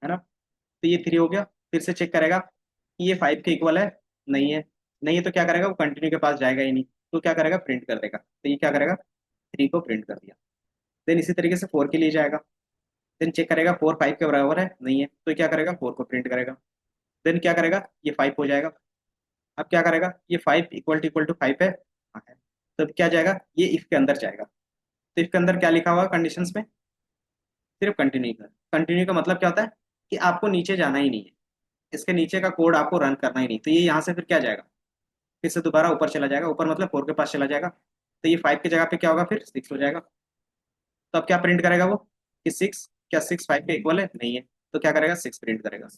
है ना। तो ये 3 हो गया, फिर से चेक करेगा कि ये 5 के इक्वल है, नहीं है। नहीं है तो क्या करेगा, वो कंटिन्यू के पास जाएगा ही नहीं, तो क्या करेगा, प्रिंट कर देगा। तो ये क्या करेगा, 3 को प्रिंट कर दिया। देन इसी तरीके से 4 के लिए जाएगा। देन चेक करेगा 4 5 के बराबर है, नहीं है, तो क्या करेगा, 4 को प्रिंट करेगा। देन क्या करेगा, ये 5 हो जाएगा। अब क्या करेगा, ये 5 इक्वल टू 5 है, हाँ है। तो अब क्या जाएगा, ये इफ के अंदर जाएगा। तो इफ के अंदर क्या लिखा हुआ है कंडीशंस में, सिर्फ कंटिन्यू का। कंटिन्यू का मतलब क्या होता है, कि आपको नीचे जाना ही नहीं है, इसके नीचे का कोड आपको रन करना ही नहीं। तो ये यहाँ से फिर क्या जाएगा, फिर से दोबारा ऊपर चला जाएगा, ऊपर मतलब 4 के पास चला जाएगा। तो ये 5 की जगह पे क्या होगा, फिर 6 हो जाएगा। तो अब क्या प्रिंट करेगा वो, कि 6, क्या 6 5 के इक्वल है, नहीं है, तो क्या करेगा, 6 प्रिंट करेगा।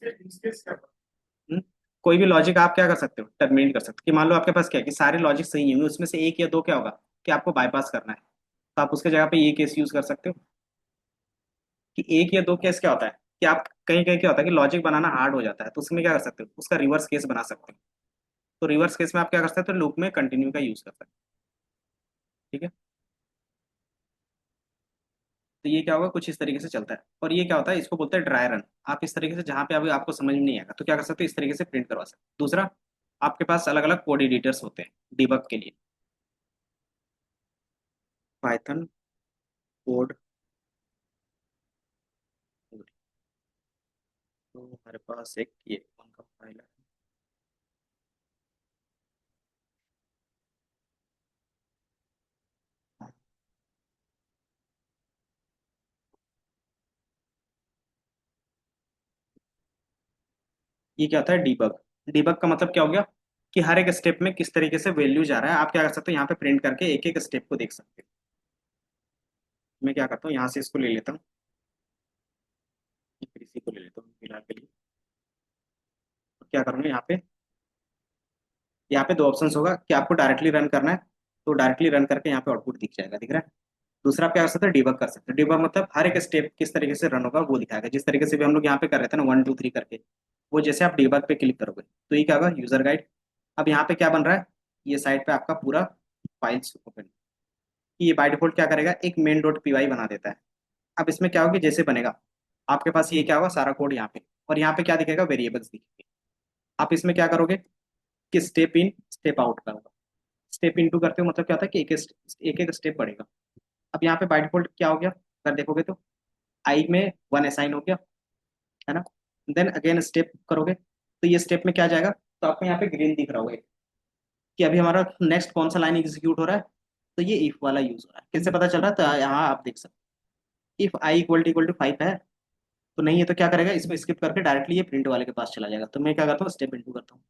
हम्म? कोई भी लॉजिक आप क्या कर सकते हो, टर्मिनेट कर सकते हो। कि मान लो आपके पास क्या है, कि सारे लॉजिक सही होंगे, उसमें से एक या दो क्या होगा, कि आपको बाईपास करना है, तो आप उसके जगह पे ये केस यूज कर सकते हो। कि एक या दो केस क्या होता है, कि आप कहीं कहीं क्या होता है कि लॉजिक बनाना हार्ड हो जाता है, तो उसमें क्या कर सकते हो, उसका रिवर्स केस बना सकते हो। तो रिवर्स केस में आप क्या कर सकते हो, लूप में कंटिन्यू का यूज कर सकते हो, ठीक है। तो ये क्या होगा, कुछ इस तरीके से चलता है। और ये क्या होता है, इसको बोलते हैं ड्राई रन। आप इस तरीके से जहाँ पे अभी आपको समझ में नहीं आएगा तो क्या कर सकते हो, इस तरीके से प्रिंट करवा सकते हो। दूसरा, आपके पास अलग अलग कोड एडिटर्स होते हैं डिबग के लिए। पाइथन कोड, तो हमारे पास एक ये कौन का फाइल है, ये क्या होता है, डिबग। डिबग का मतलब क्या हो गया, कि हर एक स्टेप में किस तरीके से वैल्यू जा रहा है। आप क्या कर सकते हो, यहाँ पे प्रिंट करके एक एक स्टेप को देख सकते हो। मैं क्या करता हूँ, यहाँ से इसको ले लेता हूँ, फिर इसी को ले लेता हूँ फिलहाल के लिए। तो क्या करूँगा, यहाँ पे दो ऑप्शंस होगा, कि आपको डायरेक्टली रन करना है, तो डायरेक्टली रन करके यहाँ पे आउटपुट दिख जाएगा, दिख रहा है। दूसरा आप क्या कर सकते हैं, डिबग कर सकते हैं। डिबग मतलब हर एक स्टेप किस तरीके से रन होगा वो दिखाएगा, जिस तरीके से भी हम लोग यहाँ पे कर रहे थे ना 1 2 3 करके। वो जैसे आप डिबग पे क्लिक करोगे तो ये क्या होगा, यूजर गाइड। अब यहाँ पे क्या बन रहा है, ये साइड पे आपका पूरा फाइल्स ओपन। ये बाय डिफॉल्ट क्या करेगा, एक मेन डॉट पी वाई बना देता है। अब इसमें क्या होगा, जैसे बनेगा आपके पास ये क्या होगा, सारा कोड यहाँ पे, और यहाँ पे क्या दिखेगा, वेरिएबल्स दिखेंगे। आप इसमें क्या करोगे कि स्टेप इन स्टेप आउट का होगा। स्टेप इन टू करते हो मतलब क्या होता है कि एक एक स्टेप बढ़ेगा। अब यहाँ पे बाय डिफॉल्ट क्या हो गया, अगर देखोगे तो आई में 1 असाइन हो गया, है ना। देन अगेन स्टेप करोगे तो ये स्टेप में क्या जाएगा, तो आपको यहाँ पे ग्रीन दिख रहा होगा कि अभी हमारा नेक्स्ट कौन सा लाइन एग्जीक्यूट हो रहा है। तो ये इफ वाला यूज हो रहा है। कैसे पता चल रहा है, तो यहाँ आप देख सकते हो इफ आई इक्वल टू 5 है, तो नहीं है तो क्या करेगा, इसको स्किप करके डायरेक्टली ये प्रिंट वाले के पास चला जाएगा। तो मैं क्या करता हूँ, स्टेप इनटू करता हूँ,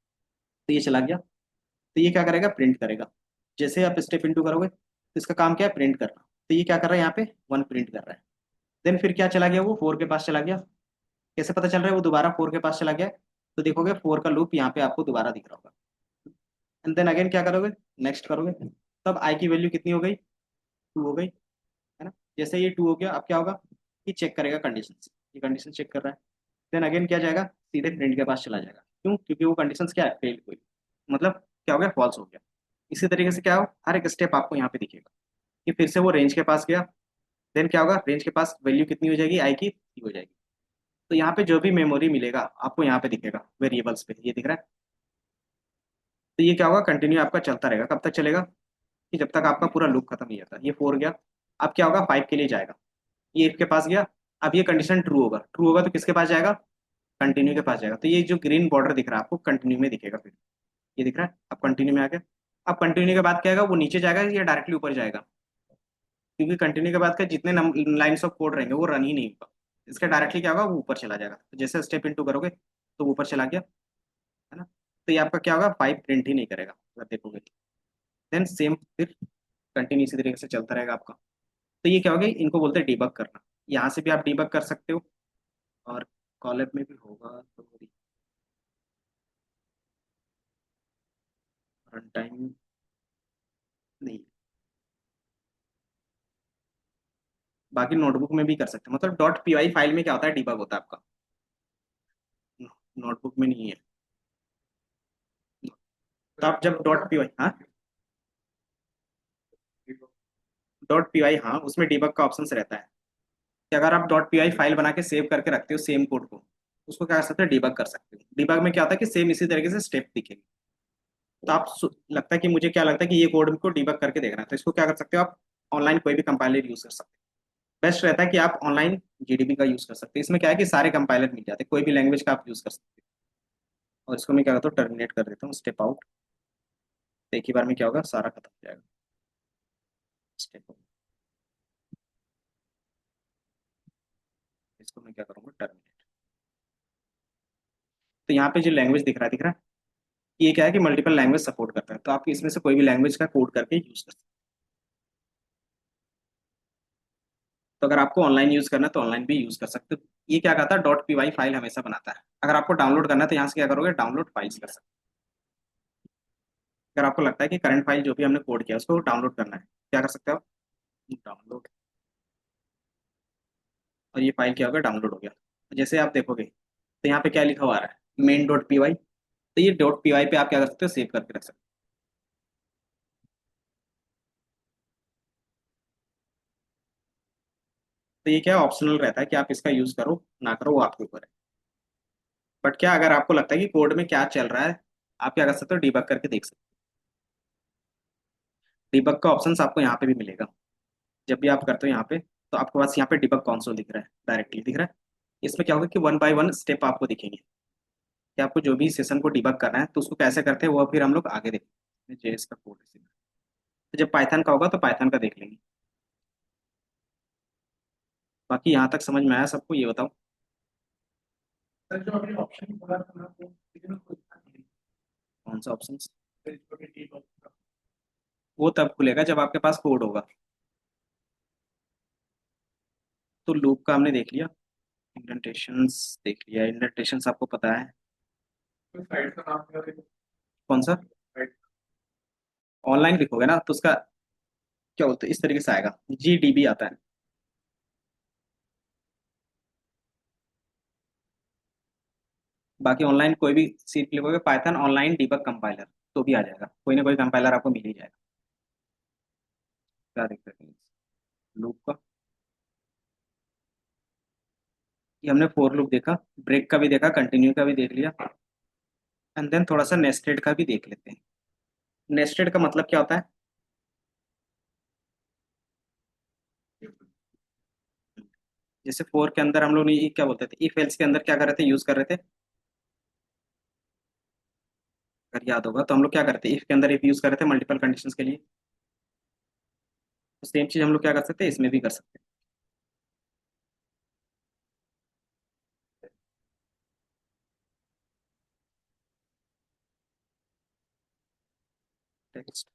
तो ये चला गया। तो ये क्या करेगा, प्रिंट करेगा। जैसे आप स्टेप इनटू करोगे तो इसका काम क्या है, प्रिंट करना। तो ये क्या कर रहा है, यहाँ पे 1 प्रिंट कर रहा है। देन फिर क्या चला गया, वो 4 के पास चला गया। कैसे पता चल रहा है वो दोबारा 4 के पास चला गया, तो देखोगे 4 का लूप यहाँ पे आपको दोबारा दिख रहा होगा। एंड देन अगेन क्या करोगे, नेक्स्ट करोगे, तब आई की वैल्यू कितनी हो गई, 2 हो गई, है ना। जैसे ये 2 हो गया, अब क्या होगा कि चेक करेगा कंडीशन, ये कंडीशन चेक कर रहा है। देन अगेन क्या जाएगा, सीधे प्रिंट के पास चला जाएगा। क्यों, क्योंकि वो कंडीशन क्या है, फेल हुई, मतलब क्या हो गया, फॉल्स हो गया। इसी तरीके से क्या हो, हर एक स्टेप आपको यहाँ पे दिखेगा कि फिर से वो रेंज के पास गया। देन क्या होगा, रेंज के पास वैल्यू कितनी हो जाएगी, आई की 3 हो जाएगी। तो यहाँ पे जो भी मेमोरी मिलेगा आपको यहाँ पे दिखेगा वेरिएबल्स पे, ये दिख रहा है। तो ये क्या होगा, कंटिन्यू आपका चलता रहेगा। कब तक चलेगा, कि जब तक आपका पूरा लूप खत्म नहीं होता। ये 4 गया, अब क्या होगा, 5 के लिए जाएगा। ये if के पास गया, अब ये कंडीशन ट्रू होगा, ट्रू होगा तो किसके पास जाएगा, कंटिन्यू के पास जाएगा। तो ये जो ग्रीन बॉर्डर दिख रहा है आपको कंटिन्यू में दिखेगा फिर, ये दिख रहा है। अब कंटिन्यू में आ गया। अब कंटिन्यू के बाद क्या आएगा, वो नीचे जाएगा या डायरेक्टली ऊपर जाएगा, क्योंकि कंटिन्यू के बाद का जितने लाइन्स ऑफ कोड रहेंगे वो रन ही नहीं होगा। इसका डायरेक्टली क्या होगा, वो ऊपर चला जाएगा। तो जैसे स्टेप इनटू करोगे तो ऊपर चला गया, है ना। तो ये आपका क्या होगा, 5 प्रिंट ही नहीं करेगा अगर देखोगे। देन सेम फिर कंटिन्यू इसी तरीके से चलता रहेगा आपका। तो ये क्या होगा, इनको बोलते हैं डीबग करना। यहाँ से भी आप डीबग कर सकते हो, और कॉलम में भी होगा तो रन टाइम नहीं। बाकी नोटबुक में भी कर सकते हैं, मतलब डॉट पी वाई फाइल में क्या होता है, डीबग होता है आपका, नोटबुक में नहीं है। तो आप जब डॉट पी वाई, हाँ डॉट पी वाई, हाँ उसमें डीबग का ऑप्शन रहता है कि अगर आप डॉट पी वाई फाइल बना के सेव करके रखते हो सेम कोड को, उसको क्या कर सकते हो, डीबग कर सकते हो। डीबग में क्या होता है कि सेम इसी तरीके से स्टेप दिखेंगे। तो आप लगता है कि मुझे क्या लगता है कि ये कोड को डीबग करके देखना है, तो इसको क्या कर सकते हो आप, ऑनलाइन कोई भी कंपाइलर यूज कर सकते हो। बेस्ट रहता है कि आप ऑनलाइन जीडीबी का यूज कर सकते हैं। इसमें क्या है कि सारे कंपाइलर मिल जाते हैं, कोई भी लैंग्वेज का आप यूज कर सकते हो। और इसको मैं क्या करता हूँ, टर्मिनेट कर देता हूँ, स्टेप आउट। एक ही बार में क्या होगा, सारा खत्म हो जाएगा। स्टेप आउट, इसको मैं क्या करूँगा, टर्मिनेट। तो यहाँ पे जो लैंग्वेज दिख रहा है, ये क्या है कि मल्टीपल लैंग्वेज सपोर्ट करता है। तो आप इसमें से कोई भी लैंग्वेज का कोड करके यूज कर सकते हैं। तो अगर आपको ऑनलाइन यूज करना है तो ऑनलाइन भी यूज कर सकते हो। ये क्या कहता है, डॉट पी वाई फाइल हमेशा बनाता है। अगर आपको डाउनलोड करना है तो यहाँ से क्या करोगे, डाउनलोड फाइल्स कर सकते हो। अगर आपको लगता है कि करंट फाइल जो भी हमने कोड किया उसको डाउनलोड करना है, क्या कर सकते हो आप, डाउनलोड, और ये फाइल क्या होगा, डाउनलोड हो गया। जैसे आप देखोगे तो यहाँ पे क्या लिखा हुआ आ रहा है, मेन डॉट पी वाई। तो ये डॉट पी वाई पे आप क्या कर सकते हो, सेव करके रख सकते हो। तो ये क्या ऑप्शनल रहता है कि आप इसका यूज करो ना करो, वो आपके ऊपर है। बट क्या अगर आपको लगता है कि कोड में क्या चल रहा है, आप क्या कर सकते हो, डीबग करके देख सकते हो। डीबग का ऑप्शन आपको यहाँ पे भी मिलेगा। जब भी आप करते हो यहाँ पे, तो आपके पास यहाँ पे डिबग कंसोल दिख रहा है, डायरेक्टली दिख रहा है। इसमें क्या होगा कि 1 बाय 1 स्टेप आपको दिखेंगे कि आपको जो भी सेशन को डिबग करना है तो उसको कैसे करते हैं वो फिर हम लोग आगे देखेंगे। जेएस का कोड है, तो जब पाइथन का होगा तो पाइथन का देख लेंगे। बाकी यहाँ तक समझ में आया सबको, ये बताओ। सर जो अभी ऑप्शन बोला था ना, वो किसी में कुछ नहीं कौन सा ऑप्शन, है, इसको भी ठीक होगा। वो तब खुलेगा जब आपके पास कोड होगा। तो लूप का हमने देख लिया, इंडेंटेशंस देख लिया। इंडेंटेशंस आपको पता है, तो साइड का नाम क्या है, कौन सा, साइड ऑनलाइन लिखोगे ना तो उसका क्या बोलते हैं, इस तरीके से आएगा, जीडीबी आता है। बाकी ऑनलाइन कोई भी सीट लिखोगे पाइथन ऑनलाइन डीबग कंपाइलर, तो भी आ जाएगा, कोई ना कोई कंपाइलर आपको मिल ही जाएगा। क्या दिक्कत है लूप का, ये हमने फोर लूप देखा, ब्रेक का भी देखा, कंटिन्यू का भी देख लिया। एंड देन थोड़ा सा नेस्टेड का भी देख लेते हैं। नेस्टेड का मतलब क्या होता है? जैसे फोर के अंदर हम लोग ने क्या बोलते थे, इफ एल्स के अंदर क्या कर रहे थे, यूज कर रहे थे, अगर याद होगा तो हम लोग क्या करते हैं, इफ के अंदर इफ यूज कर रहे थे मल्टीपल कंडीशंस के लिए। तो सेम चीज हम लोग क्या कर सकते हैं, इसमें भी कर सकते हैं। टेक्स्ट,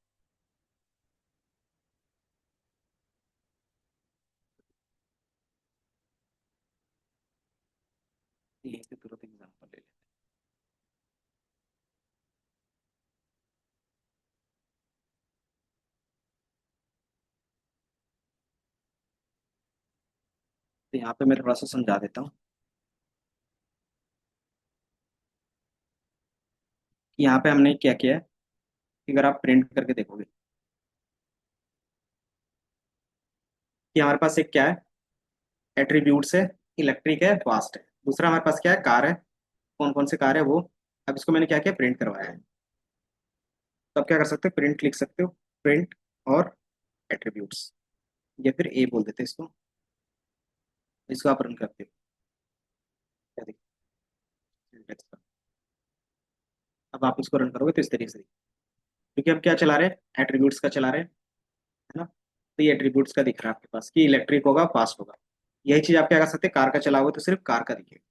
यहीं से तुरंत एग्जाम्पल ले लेते हैं। तो यहाँ पे मैं थोड़ा सा समझा देता हूँ कि यहाँ पे हमने क्या किया है, कि अगर आप प्रिंट करके देखोगे कि हमारे पास एक क्या है, एट्रीब्यूट्स है, इलेक्ट्रिक है, फास्ट है। दूसरा हमारे पास क्या है, कार है। कौन कौन से कार है वो, अब इसको मैंने क्या किया, प्रिंट करवाया है। तो आप क्या कर सकते हो, प्रिंट लिख सकते हो, प्रिंट और एट्रीब्यूट्स, या फिर ए बोल देते हैं इसको। इसको आप रन करते हो, क्या देखते, अब आप इसको रन करोगे तो इस तरीके से क्योंकि हम क्या चला रहे हैं, एट्रीब्यूट्स का चला रहे हैं, है ना। तो ये एट्रीब्यूट्स का दिख रहा है आपके पास कि इलेक्ट्रिक होगा, फास्ट होगा। यही चीज आप क्या कर सकते हैं, कार का चलाओगे तो सिर्फ कार का दिखेगा।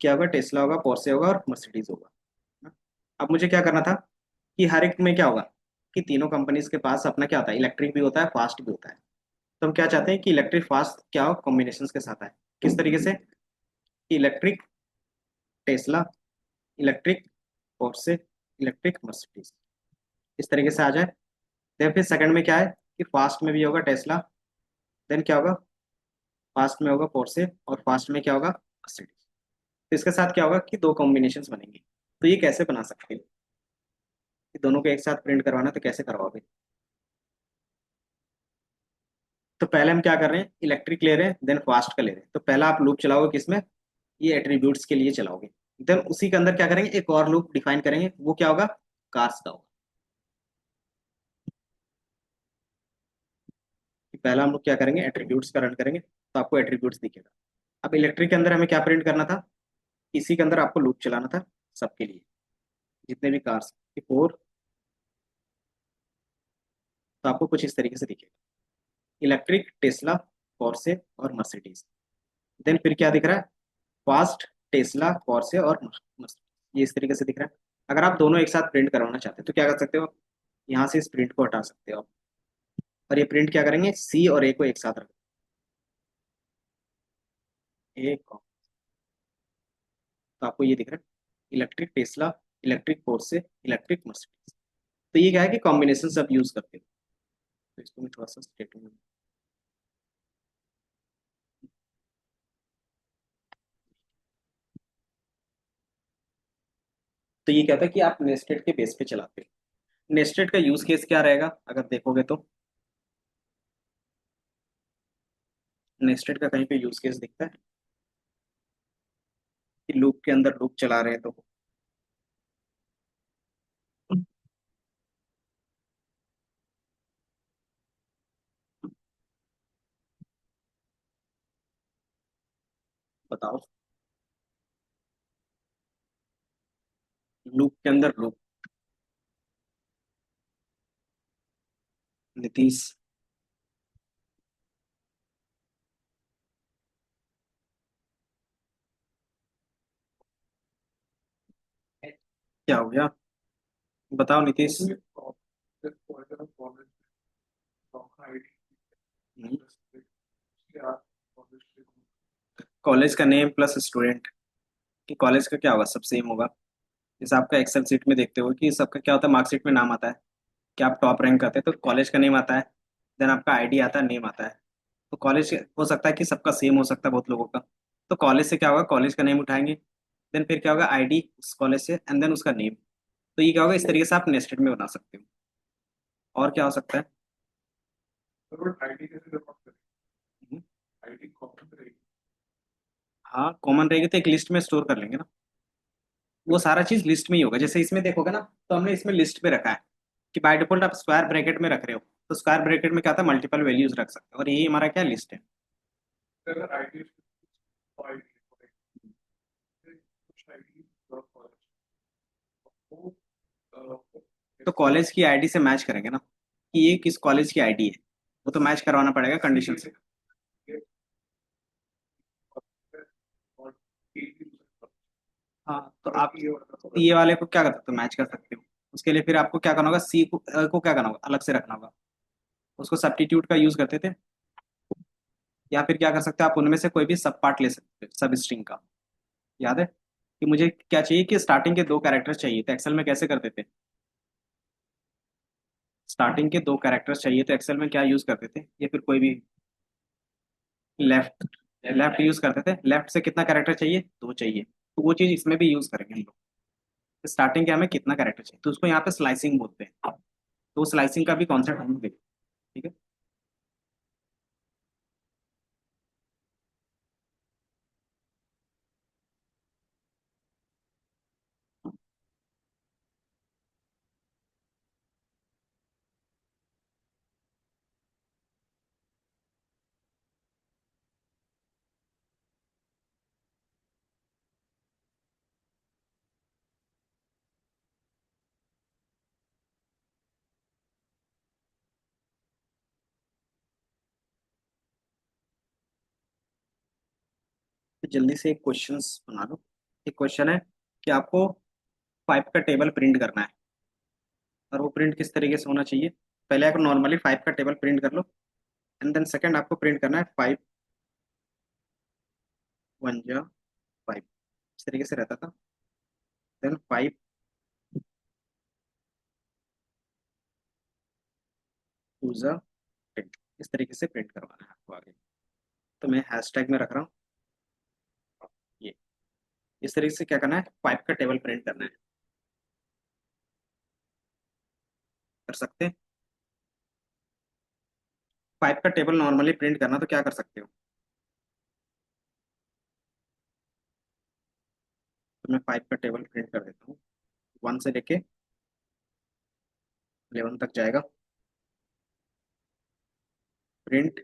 क्या होगा, टेस्ला होगा, पोर्से होगा और मर्सिडीज होगा, है ना? अब मुझे क्या करना था कि हर एक में क्या होगा, कि तीनों कंपनीज के पास अपना क्या होता है, इलेक्ट्रिक भी होता है, फास्ट भी होता है। तो हम क्या चाहते हैं कि इलेक्ट्रिक फास्ट क्या हो, कॉम्बिनेशन के साथ आए। किस तरीके से, electric Tesla, electric Porsche, electric Mercedes, इस तरीके से आ जाए। देन फिर सेकंड में क्या है, कि फास्ट में भी होगा टेस्ला, देन क्या होगा, फास्ट में होगा पोर्से, और फास्ट में क्या होगा, मर्सिडीज। तो इसके साथ क्या होगा कि दो कॉम्बिनेशन बनेंगे। तो ये कैसे बना सकते हैं, कि दोनों को एक साथ प्रिंट करवाना, तो कैसे करवाओगे। तो पहले हम क्या कर रहे हैं, इलेक्ट्रिक ले रहे हैं, देन फास्ट का ले रहे हैं। तो पहला आप लूप चलाओगे किसमें, ये एट्रीब्यूट्स के लिए चलाओगे। देन उसी के अंदर क्या करेंगे, एक और लूप डिफाइन करेंगे, वो क्या होगा, कार्स का होगा। कि पहला हम लोग क्या करेंगे, एट्रीब्यूट्स का रन करेंगे, तो आपको एट्रीब्यूट्स दिखेगा। अब इलेक्ट्रिक के अंदर हमें क्या प्रिंट करना था, इसी के अंदर आपको लूप चलाना था सबके लिए, जितने भी कार्स, फोर। तो आपको कुछ इस तरीके से दिखेगा, इलेक्ट्रिक, टेस्ला, पोर्से और मर्सिडीज। देन फिर क्या दिख रहा है, फास्ट, टेस्ला, पोर्से और मर्सिडीज, ये इस तरीके से दिख रहा है। अगर आप दोनों एक साथ प्रिंट करवाना चाहते हैं तो क्या कर सकते हो, यहाँ से इस प्रिंट को हटा सकते हो आप। और ये प्रिंट क्या करेंगे, सी और ए को एक साथ रख, ए को। तो आपको ये दिख रहा है, electric Tesla, electric Porsche, electric Mercedes. तो ये क्या है कि कॉम्बिनेशन सब यूज करते हो। तो इसको मैं थोड़ा सा स्टेटमेंट, तो ये कहता है कि आप नेस्टेड के बेस पे चलाते हो। नेस्टेड का यूज केस क्या रहेगा, अगर देखोगे तो नेस्टेड का कहीं पे यूज केस दिखता है कि लूप के अंदर लूप चला रहे हैं तो, बताओ। लूप के अंदर लूप, नीतीश, क्या हो गया, बताओ नीतीश। कॉलेज का नेम प्लस स्टूडेंट, कि कॉलेज का क्या होगा, सब सेम होगा। जैसे आपका एक्सेल सीट में देखते हो कि सबका क्या होता है, मार्कशीट में नाम आता है कि आप टॉप रैंक करते हैं, तो कॉलेज का नेम आता है, देन आपका आईडी आता है, नेम आता है। तो कॉलेज हो सकता है कि सबका सेम हो सकता है, बहुत लोगों का। तो कॉलेज से क्या होगा, कॉलेज का नेम उठाएंगे, देन फिर क्या होगा, आईडी उस कॉलेज से, एंड देन उसका नेम। तो ये क्या होगा, इस तरीके से आप नेस्टेड में बना सकते हो। और क्या हो सकता है, आईडी कैसे रिकॉर्ड करें, हम्म, आईडी कॉपी करेगी। हाँ कॉमन रहेगी तो एक लिस्ट में स्टोर कर लेंगे ना। वो सारा चीज लिस्ट में ही होगा। जैसे इसमें देखोगे ना, तो हमने इसमें लिस्ट पे रखा है कि बाय डिफॉल्ट आप स्क्वायर ब्रैकेट में रख रहे हो, तो स्क्वायर ब्रैकेट में क्या था, मल्टीपल वैल्यूज रख सकते हो, और यही हमारा क्या लिस्ट है। अगर आईडी आईडी कुछ आईडी वो तो कॉलेज की आईडी से मैच करेंगे ना कि ये किस कॉलेज की आईडी है, वो तो मैच करवाना पड़ेगा कंडीशन से। हाँ, तो आप ये वाले को क्या कर सकते हो, मैच कर सकते हो। उसके लिए फिर आपको क्या करना होगा, सी को क्या करना होगा, अलग से रखना होगा। उसको सब्स्टिट्यूट का यूज करते थे, या फिर क्या कर सकते हो आप, उनमें से कोई भी सब पार्ट ले सकते हो सब स्ट्रिंग का। याद है कि मुझे क्या चाहिए, कि स्टार्टिंग के दो कैरेक्टर्स चाहिए, तो एक्सेल में कैसे करते थे, स्टार्टिंग के दो कैरेक्टर्स चाहिए तो एक्सेल में क्या यूज करते थे, या फिर कोई भी लेफ्ट, लेफ्ट यूज करते थे। लेफ्ट से कितना कैरेक्टर चाहिए, दो चाहिए, तो वो चीज इसमें भी यूज करेंगे हम लोग। स्टार्टिंग के हमें कितना कैरेक्टर चाहिए, तो उसको यहाँ पे स्लाइसिंग बोलते हैं, तो स्लाइसिंग का भी कॉन्सेप्ट हम देखें। ठीक है। तो जल्दी से एक क्वेश्चन बना लो। एक क्वेश्चन है कि आपको फाइव का टेबल प्रिंट करना है, और वो प्रिंट किस तरीके से होना चाहिए। पहले आप नॉर्मली फाइव का टेबल प्रिंट कर लो, एंड देन सेकंड आपको प्रिंट करना है फाइव वन जा फाइव, इस तरीके से रहता था। देन फाइव टू जा टेन, इस तरीके से प्रिंट करवाना है आपको आगे। तो मैं हैशटैग में रख रहा हूँ ये, इस तरीके से क्या करना है, फाइव का टेबल प्रिंट करना है। कर सकते हैं, फाइव का टेबल नॉर्मली प्रिंट करना, तो क्या कर सकते हो, तो मैं फाइव का टेबल प्रिंट कर देता हूँ। वन से लेके 11 तक जाएगा। प्रिंट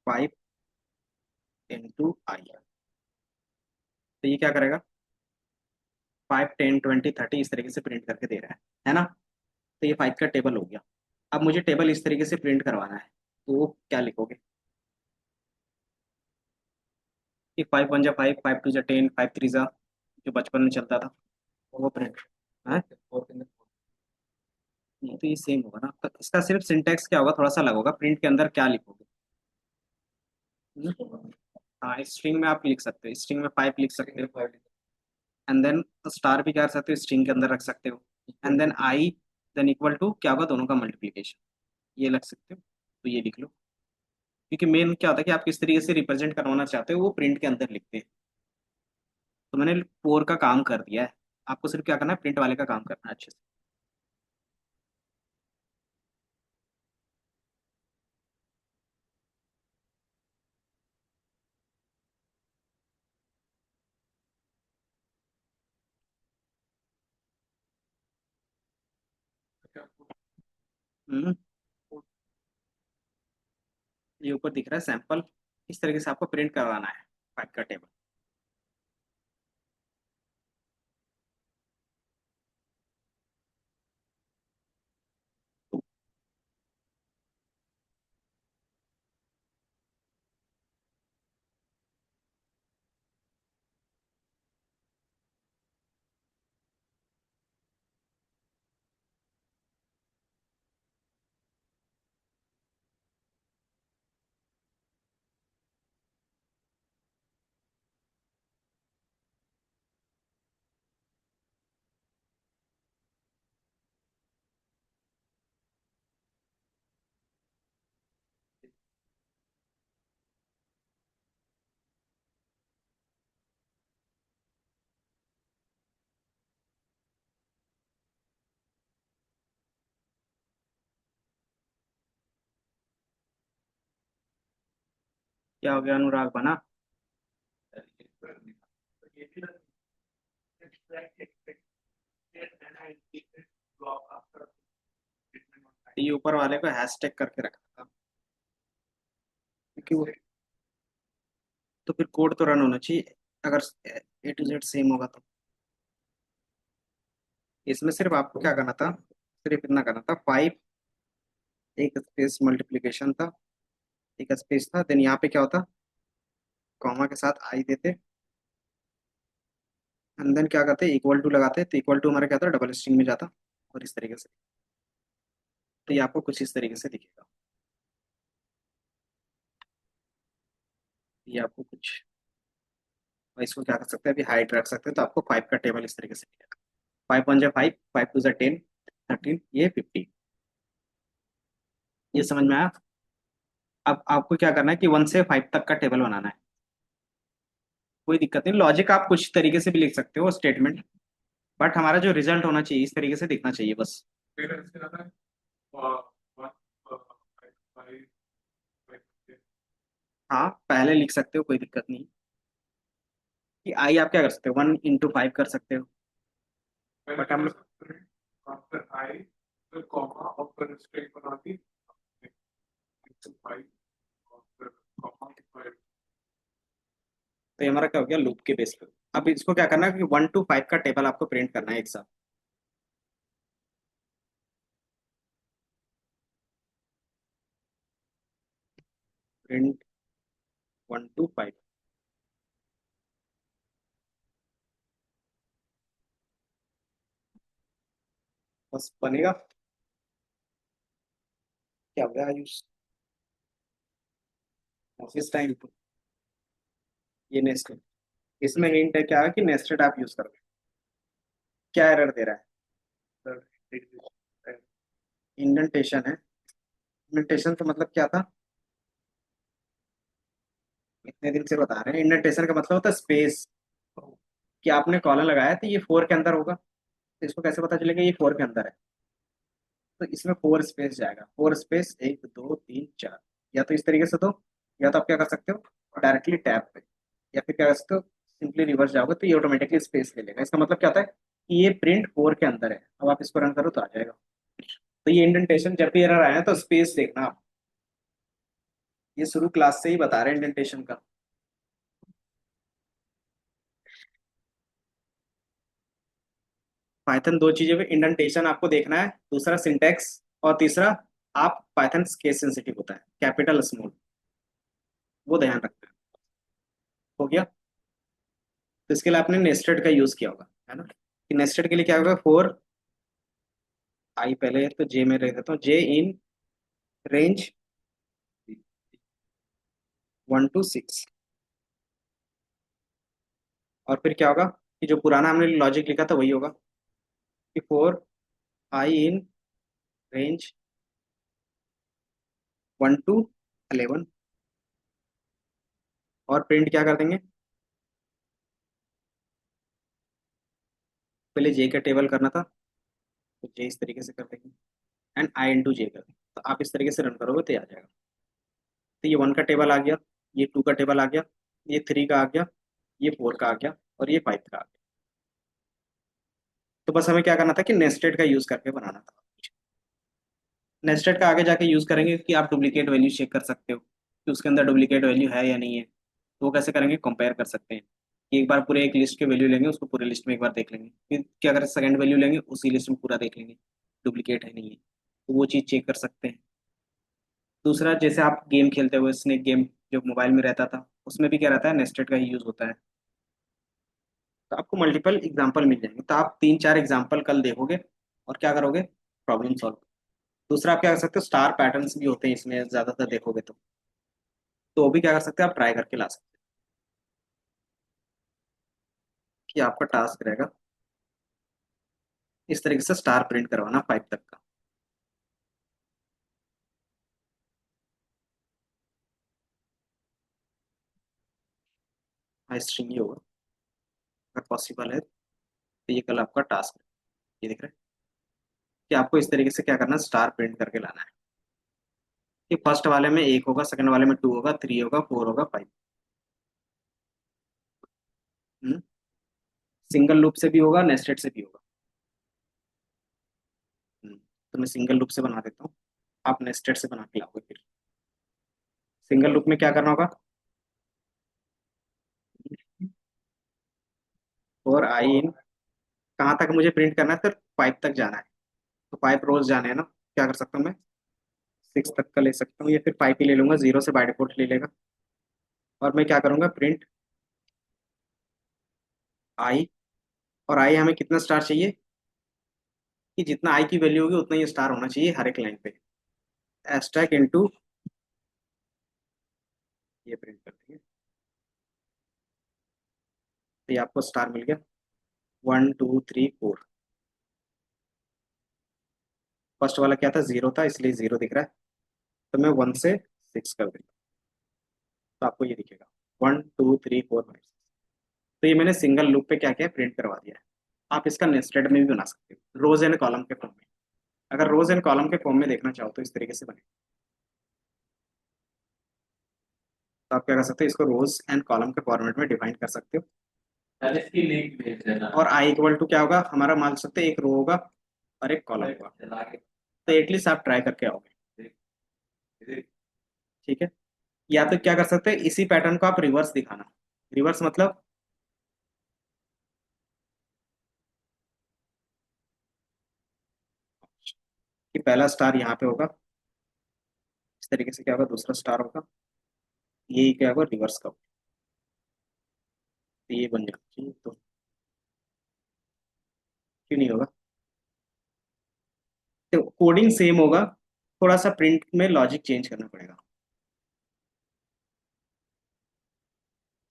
फाइव इंटू आई, तो ये क्या करेगा, 5 10 20 30 इस तरीके से प्रिंट करके दे रहा है ना। तो ये फाइव का टेबल हो गया। अब मुझे टेबल इस तरीके से प्रिंट करवाना है, तो वो क्या लिखोगे, कि 5 1 जा 5, 5 2 जा 10, 5 3 जा, जो बचपन में चलता था वो प्रिंट है। नहीं तो ये सेम होगा ना, तो इसका सिर्फ सिंटेक्स क्या होगा, थोड़ा सा अलग होगा, प्रिंट के अंदर क्या लिखोगे। हम्म? हाँ, स्ट्रिंग में आप लिख सकते हो, स्ट्रिंग में फाइव लिख सकते हो, एंड देन स्टार भी क्या कर सकते हो, स्ट्रिंग के अंदर रख सकते हो, and then i, then equal to क्या होगा, दोनों का मल्टीप्लीकेशन, ये लग सकते हो। तो ये लिख लो, क्योंकि मेन क्या होता है कि आप किस तरीके से रिप्रेजेंट करवाना चाहते हो वो प्रिंट के अंदर लिखते हैं। तो मैंने फोर का काम कर दिया है, आपको सिर्फ क्या करना है, प्रिंट वाले का काम करना है अच्छे से। हम्म, ये ऊपर दिख रहा है सैंपल, इस तरीके से आपको प्रिंट करवाना है फाइव का टेबल। क्या हो गया अनुराग, बना। ये ऊपर वाले को हैशटैग करके रखा था, क्योंकि वो तो फिर कोड तो रन होना चाहिए अगर ए टू जेड सेम होगा तो। इसमें सिर्फ आपको क्या करना था, सिर्फ इतना करना था, 5 एक स्पेस मल्टीप्लीकेशन था, एक स्पेस था, देन यहाँ पे क्या होता, कॉमा के साथ आई देते, एंड देन क्या करते, इक्वल टू लगाते, तो इक्वल टू हमारा क्या था, डबल स्ट्रिंग में जाता, और इस तरीके से। तो ये आपको कुछ इस तरीके से दिखेगा, ये आपको कुछ, और इसको क्या कर सकते हैं, अभी हाइट रख सकते हैं, तो आपको 5 का टेबल इस तरीके से दिखेगा। 5 1 जा 5, 5 2 जा 10, 13, ये 50। ये समझ में आया? अब आपको क्या करना है कि 1 से 5 तक का टेबल बनाना है, कोई दिक्कत नहीं, लॉजिक आप कुछ तरीके से भी लिख सकते हो स्टेटमेंट, बट हमारा जो रिजल्ट होना चाहिए इस तरीके से दिखना चाहिए बस। फिर ऐसे आता है वन फाइव हाँ पहले लिख सकते हो, कोई दिक्कत नहीं, कि आई आप क्या कर सकते हो, 1 into 5 कर सकते हो, बट हम लोग आफ्टर आई फिर कॉमा और फिर स्ट्रिंग बना दी फाइव और फिर कॉमा फाइव। तो ये हमारा क्या हो गया, लूप के बेस पे। अब इसको क्या करना है कि 1 to 5 का टेबल आपको प्रिंट करना है एक साथ। प्रिंट 1 to 5, बस बनेगा। क्या हो गया आयुष, ऑफिस टाइम, ये नेस्टेड, इसमें हिंट है क्या है कि नेस्टेड आप यूज करोगे। क्या एरर दे रहा है, इंडेंटेशन है। इंडेंटेशन का मतलब क्या था, इतने दिन से बता रहे हैं, इंडेंटेशन का मतलब होता है स्पेस, कि आपने कॉलम लगाया तो ये 4 के अंदर होगा, तो इसको कैसे पता चलेगा ये 4 के अंदर है, तो इसमें 4 स्पेस जाएगा, 4 स्पेस 1 2 3 4, या तो इस तरीके से दो, या तो आप क्या कर सकते हो डायरेक्टली टैब पे, या फिर क्या कर सकते हो सिंपली रिवर्स जाओगे तो ये ऑटोमेटिकली स्पेस ले लेगा। इसका मतलब क्या होता है कि ये प्रिंट 4 के अंदर है। अब आप इसको रन करो तो आ जाएगा। तो ये इंडेंटेशन जब भी एरर आया तो स्पेस देखना आप, ये शुरू क्लास से ही बता रहे हैं इंडेंटेशन का। पाइथन दो चीजों में इंडेंटेशन आपको देखना है, दूसरा सिंटेक्स, और तीसरा आप पाइथन केस सेंसिटिव होता है, कैपिटल स्मॉल, वो ध्यान रखना है। हो गया? तो इसके लिए आपने नेस्टेड का यूज किया होगा, है ना, कि नेस्टेड के लिए क्या होगा, 4 आई, पहले तो जे में रख देता हूँ, जे इन रेंज 1 to 6, और फिर क्या होगा कि जो पुराना हमने लॉजिक लिखा था वही होगा, कि 4 आई इन रेंज 1 to 11, और प्रिंट क्या कर देंगे, पहले जे का टेबल करना था तो जे इस तरीके से कर देंगे, एंड आई इन टू जे कर देंगे, तो आप इस तरीके से रन करोगे तो ये आ जाएगा। तो ये 1 का टेबल आ गया, ये 2 का टेबल आ गया, ये 3 का आ गया, ये 4 का आ गया, और ये 5 का आ गया। तो बस हमें क्या करना था कि नेस्टेड का यूज करके बनाना था। नेस्टेड का आगे जाके यूज करेंगे कि आप डुप्लीकेट वैल्यू चेक कर सकते हो कि उसके अंदर डुप्लीकेट वैल्यू है या नहीं है, तो वो कैसे करेंगे, कंपेयर कर सकते हैं कि एक बार पूरे एक लिस्ट के वैल्यू लेंगे, उसको पूरे लिस्ट में एक बार देख लेंगे, फिर क्या अगर सेकंड वैल्यू लेंगे उसी लिस्ट में पूरा देख लेंगे डुप्लीकेट है नहीं है, तो वो चीज़ चेक कर सकते हैं। दूसरा, जैसे आप गेम खेलते हुए स्नेक गेम जो मोबाइल में रहता था, उसमें भी क्या रहता है, नेस्टेड का ही यूज होता है। तो आपको मल्टीपल एग्जाम्पल मिल जाएंगे, तो आप 3 4 एग्जाम्पल कल देखोगे और क्या करोगे, प्रॉब्लम सॉल्व। दूसरा, आप क्या कर सकते हो, स्टार पैटर्न्स भी होते हैं इसमें, ज्यादातर देखोगे तो वो भी क्या कर सकते हैं, आप ट्राई करके ला सकते हैं। कि आपका टास्क रहेगा इस तरीके से स्टार प्रिंट करवाना 5 तक का। हाँ स्ट्रिंग ही होगा, अगर पॉसिबल है तो ये कल आपका टास्क है। ये दिख रहा है कि आपको इस तरीके से क्या करना है, स्टार प्रिंट करके लाना है, कि फर्स्ट वाले में 1 होगा, सेकंड वाले में 2 होगा, 3 होगा, 4 होगा, 5। सिंगल लूप से भी होगा, नेस्टेड से भी होगा। तो मैं सिंगल लूप से बना देता हूँ, आप नेस्टेड से बना के लाओगे फिर। सिंगल लूप में क्या करना होगा, और आई इन, कहाँ तक मुझे प्रिंट करना है, फिर 5 तक जाना है, तो 5 रोज जाने हैं ना, क्या कर सकता हूँ मैं, 6 तक का ले सकता हूँ, या फिर 5 ही ले लूंगा, 0 से बाय डिफॉल्ट ले लेगा। और मैं क्या करूंगा, प्रिंट आई, और आई हमें कितना स्टार चाहिए, कि जितना आई की वैल्यू होगी उतना ही स्टार होना चाहिए हर एक लाइन पे। एस्टैक इनटू, ये प्रिंट कर देंगे, तो ये आपको स्टार मिल गया, 1 2 3 4। फर्स्ट वाला क्या था, 0 था, इसलिए 0 दिख रहा है, तो मैं 1 से 6 कर देता, तो आपको ये दिखेगा 1 2 3 4 5 6। तो ये मैंने सिंगल लूप पे क्या किया, प्रिंट करवा दिया है। आप इसका नेस्टेड में भी बना सकते हो, रोज एंड कॉलम के फॉर्म में। अगर रोज एंड कॉलम के फॉर्म में देखना चाहो तो इस तरीके से बने, तो आप क्या कर सकते हो, इसको रोज एंड कॉलम के फॉर्मेट में डिफाइन कर सकते हो। यार इसकी लिंक भेज देना। और आई इक्वल टू क्या होगा हमारा, मान सकते हैं एक रो होगा और एक कॉलम होगा, चला के तो एटलीस्ट आप ट्राई करके आओगे। देख। ठीक है, या तो क्या कर सकते हैं, इसी पैटर्न को आप रिवर्स दिखाना। रिवर्स मतलब, कि पहला स्टार यहाँ पे होगा, इस तरीके से क्या होगा, दूसरा स्टार होगा, ये क्या होगा, रिवर्स का होगा, तो ये बन जाना चाहिए, तो क्यों नहीं होगा, तो कोडिंग सेम होगा, थोड़ा सा प्रिंट में लॉजिक चेंज करना पड़ेगा।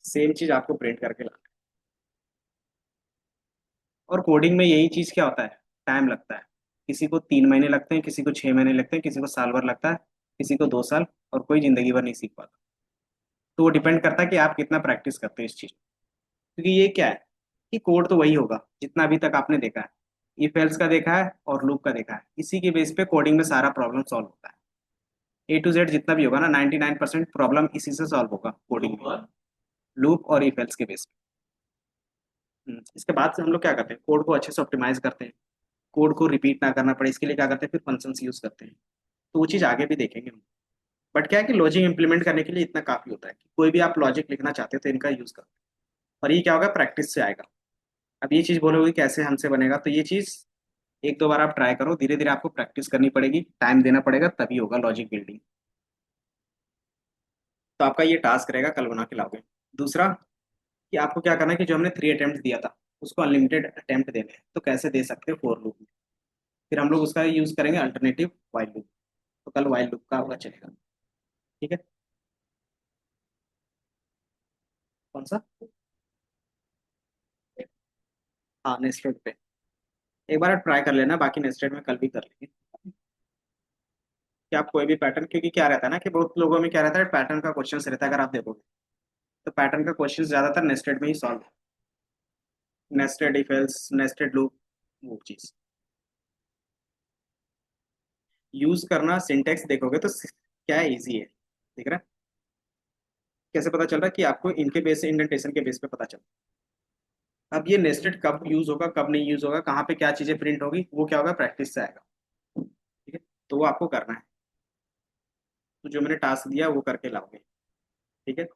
सेम चीज आपको प्रिंट करके लाना है। और कोडिंग में यही चीज क्या होता है, टाइम लगता है। किसी को 3 महीने लगते हैं, किसी को 6 महीने लगते हैं, किसी को साल भर लगता है, किसी को 2 साल, और कोई जिंदगी भर नहीं सीख पाता। तो वो डिपेंड करता है कि आप कितना प्रैक्टिस करते हो इस चीज, क्योंकि ये क्या है, कि कोड तो वही होगा जितना अभी तक आपने देखा है, इफ एल्स का देखा है और लूप का देखा है, इसी के बेस पे कोडिंग में सारा प्रॉब्लम सॉल्व होता है। ए टू जेड जितना भी होगा ना, 99% प्रॉब्लम इसी से सॉल्व होगा कोडिंग में, और लूप और इफ एल्स के बेस पे। इसके बाद से हम लोग क्या करते हैं, कोड को अच्छे से ऑप्टिमाइज करते हैं, कोड को रिपीट ना करना पड़े, इसके लिए क्या करते हैं, फिर फंक्शंस यूज करते हैं। तो वो चीज़ आगे भी देखेंगे हम। बट क्या है कि लॉजिक इंप्लीमेंट करने के लिए इतना काफी होता है, कि कोई भी आप लॉजिक लिखना चाहते हो तो इनका यूज करो। और ये क्या होगा, प्रैक्टिस से आएगा। अब ये चीज बोलोगे कैसे हमसे बनेगा, तो ये चीज 1 2 बार आप ट्राई करो, धीरे धीरे आपको प्रैक्टिस करनी पड़ेगी, टाइम देना पड़ेगा, तभी होगा लॉजिक बिल्डिंग। तो आपका ये टास्क रहेगा, कल बना के लाओगे। दूसरा, कि आपको क्या करना है, कि जो हमने 3 अटेम्प्ट दिया था उसको अनलिमिटेड अटेम्प्ट देने हैं, तो कैसे दे सकते हैं, फॉर लूप में। फिर हम लोग उसका यूज करेंगे अल्टरनेटिव वाइल लूप, तो कल वाइल लूप का होगा चलेगा। ठीक है, कौन सा, हाँ नेस्टेड पे एक बार ट्राई कर लेना, बाकी नेस्टेड में कल भी कर लेंगे। कि आप कोई भी पैटर्न, क्योंकि क्या रहता है ना, कि बहुत लोगों में क्या रहता है, पैटर्न का क्वेश्चन रहता है, अगर आप देखोगे तो पैटर्न का क्वेश्चन ज्यादातर नेस्टेड में ही solve, nested if else, nested loop, वो चीज यूज करना। सिंटेक्स देखोगे तो क्या है, इजी है, दिख रहा है। कैसे पता चल रहा है, कि आपको इनके बेस से, इंडेंटेशन के बेस पे पता चल। अब ये नेस्टेड कब यूज होगा, कब नहीं यूज होगा, कहाँ पे क्या चीजें प्रिंट होगी, वो क्या होगा, प्रैक्टिस से आएगा। ठीक है, तो वो आपको करना है, तो जो मैंने टास्क दिया वो करके लाओगे। ठीक है,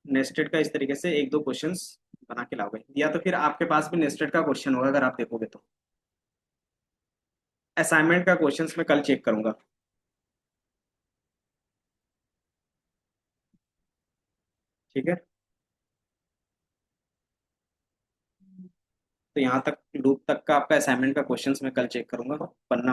नेस्टेड का इस तरीके से 1 2 क्वेश्चंस बना के लाओगे, या तो फिर आपके पास भी नेस्टेड का क्वेश्चन होगा, अगर आप देखोगे तो। असाइनमेंट का क्वेश्चंस मैं कल चेक करूंगा। ठीक है, तो यहाँ तक लूप तक का आपका असाइनमेंट का क्वेश्चंस मैं कल चेक करूंगा, पन्ना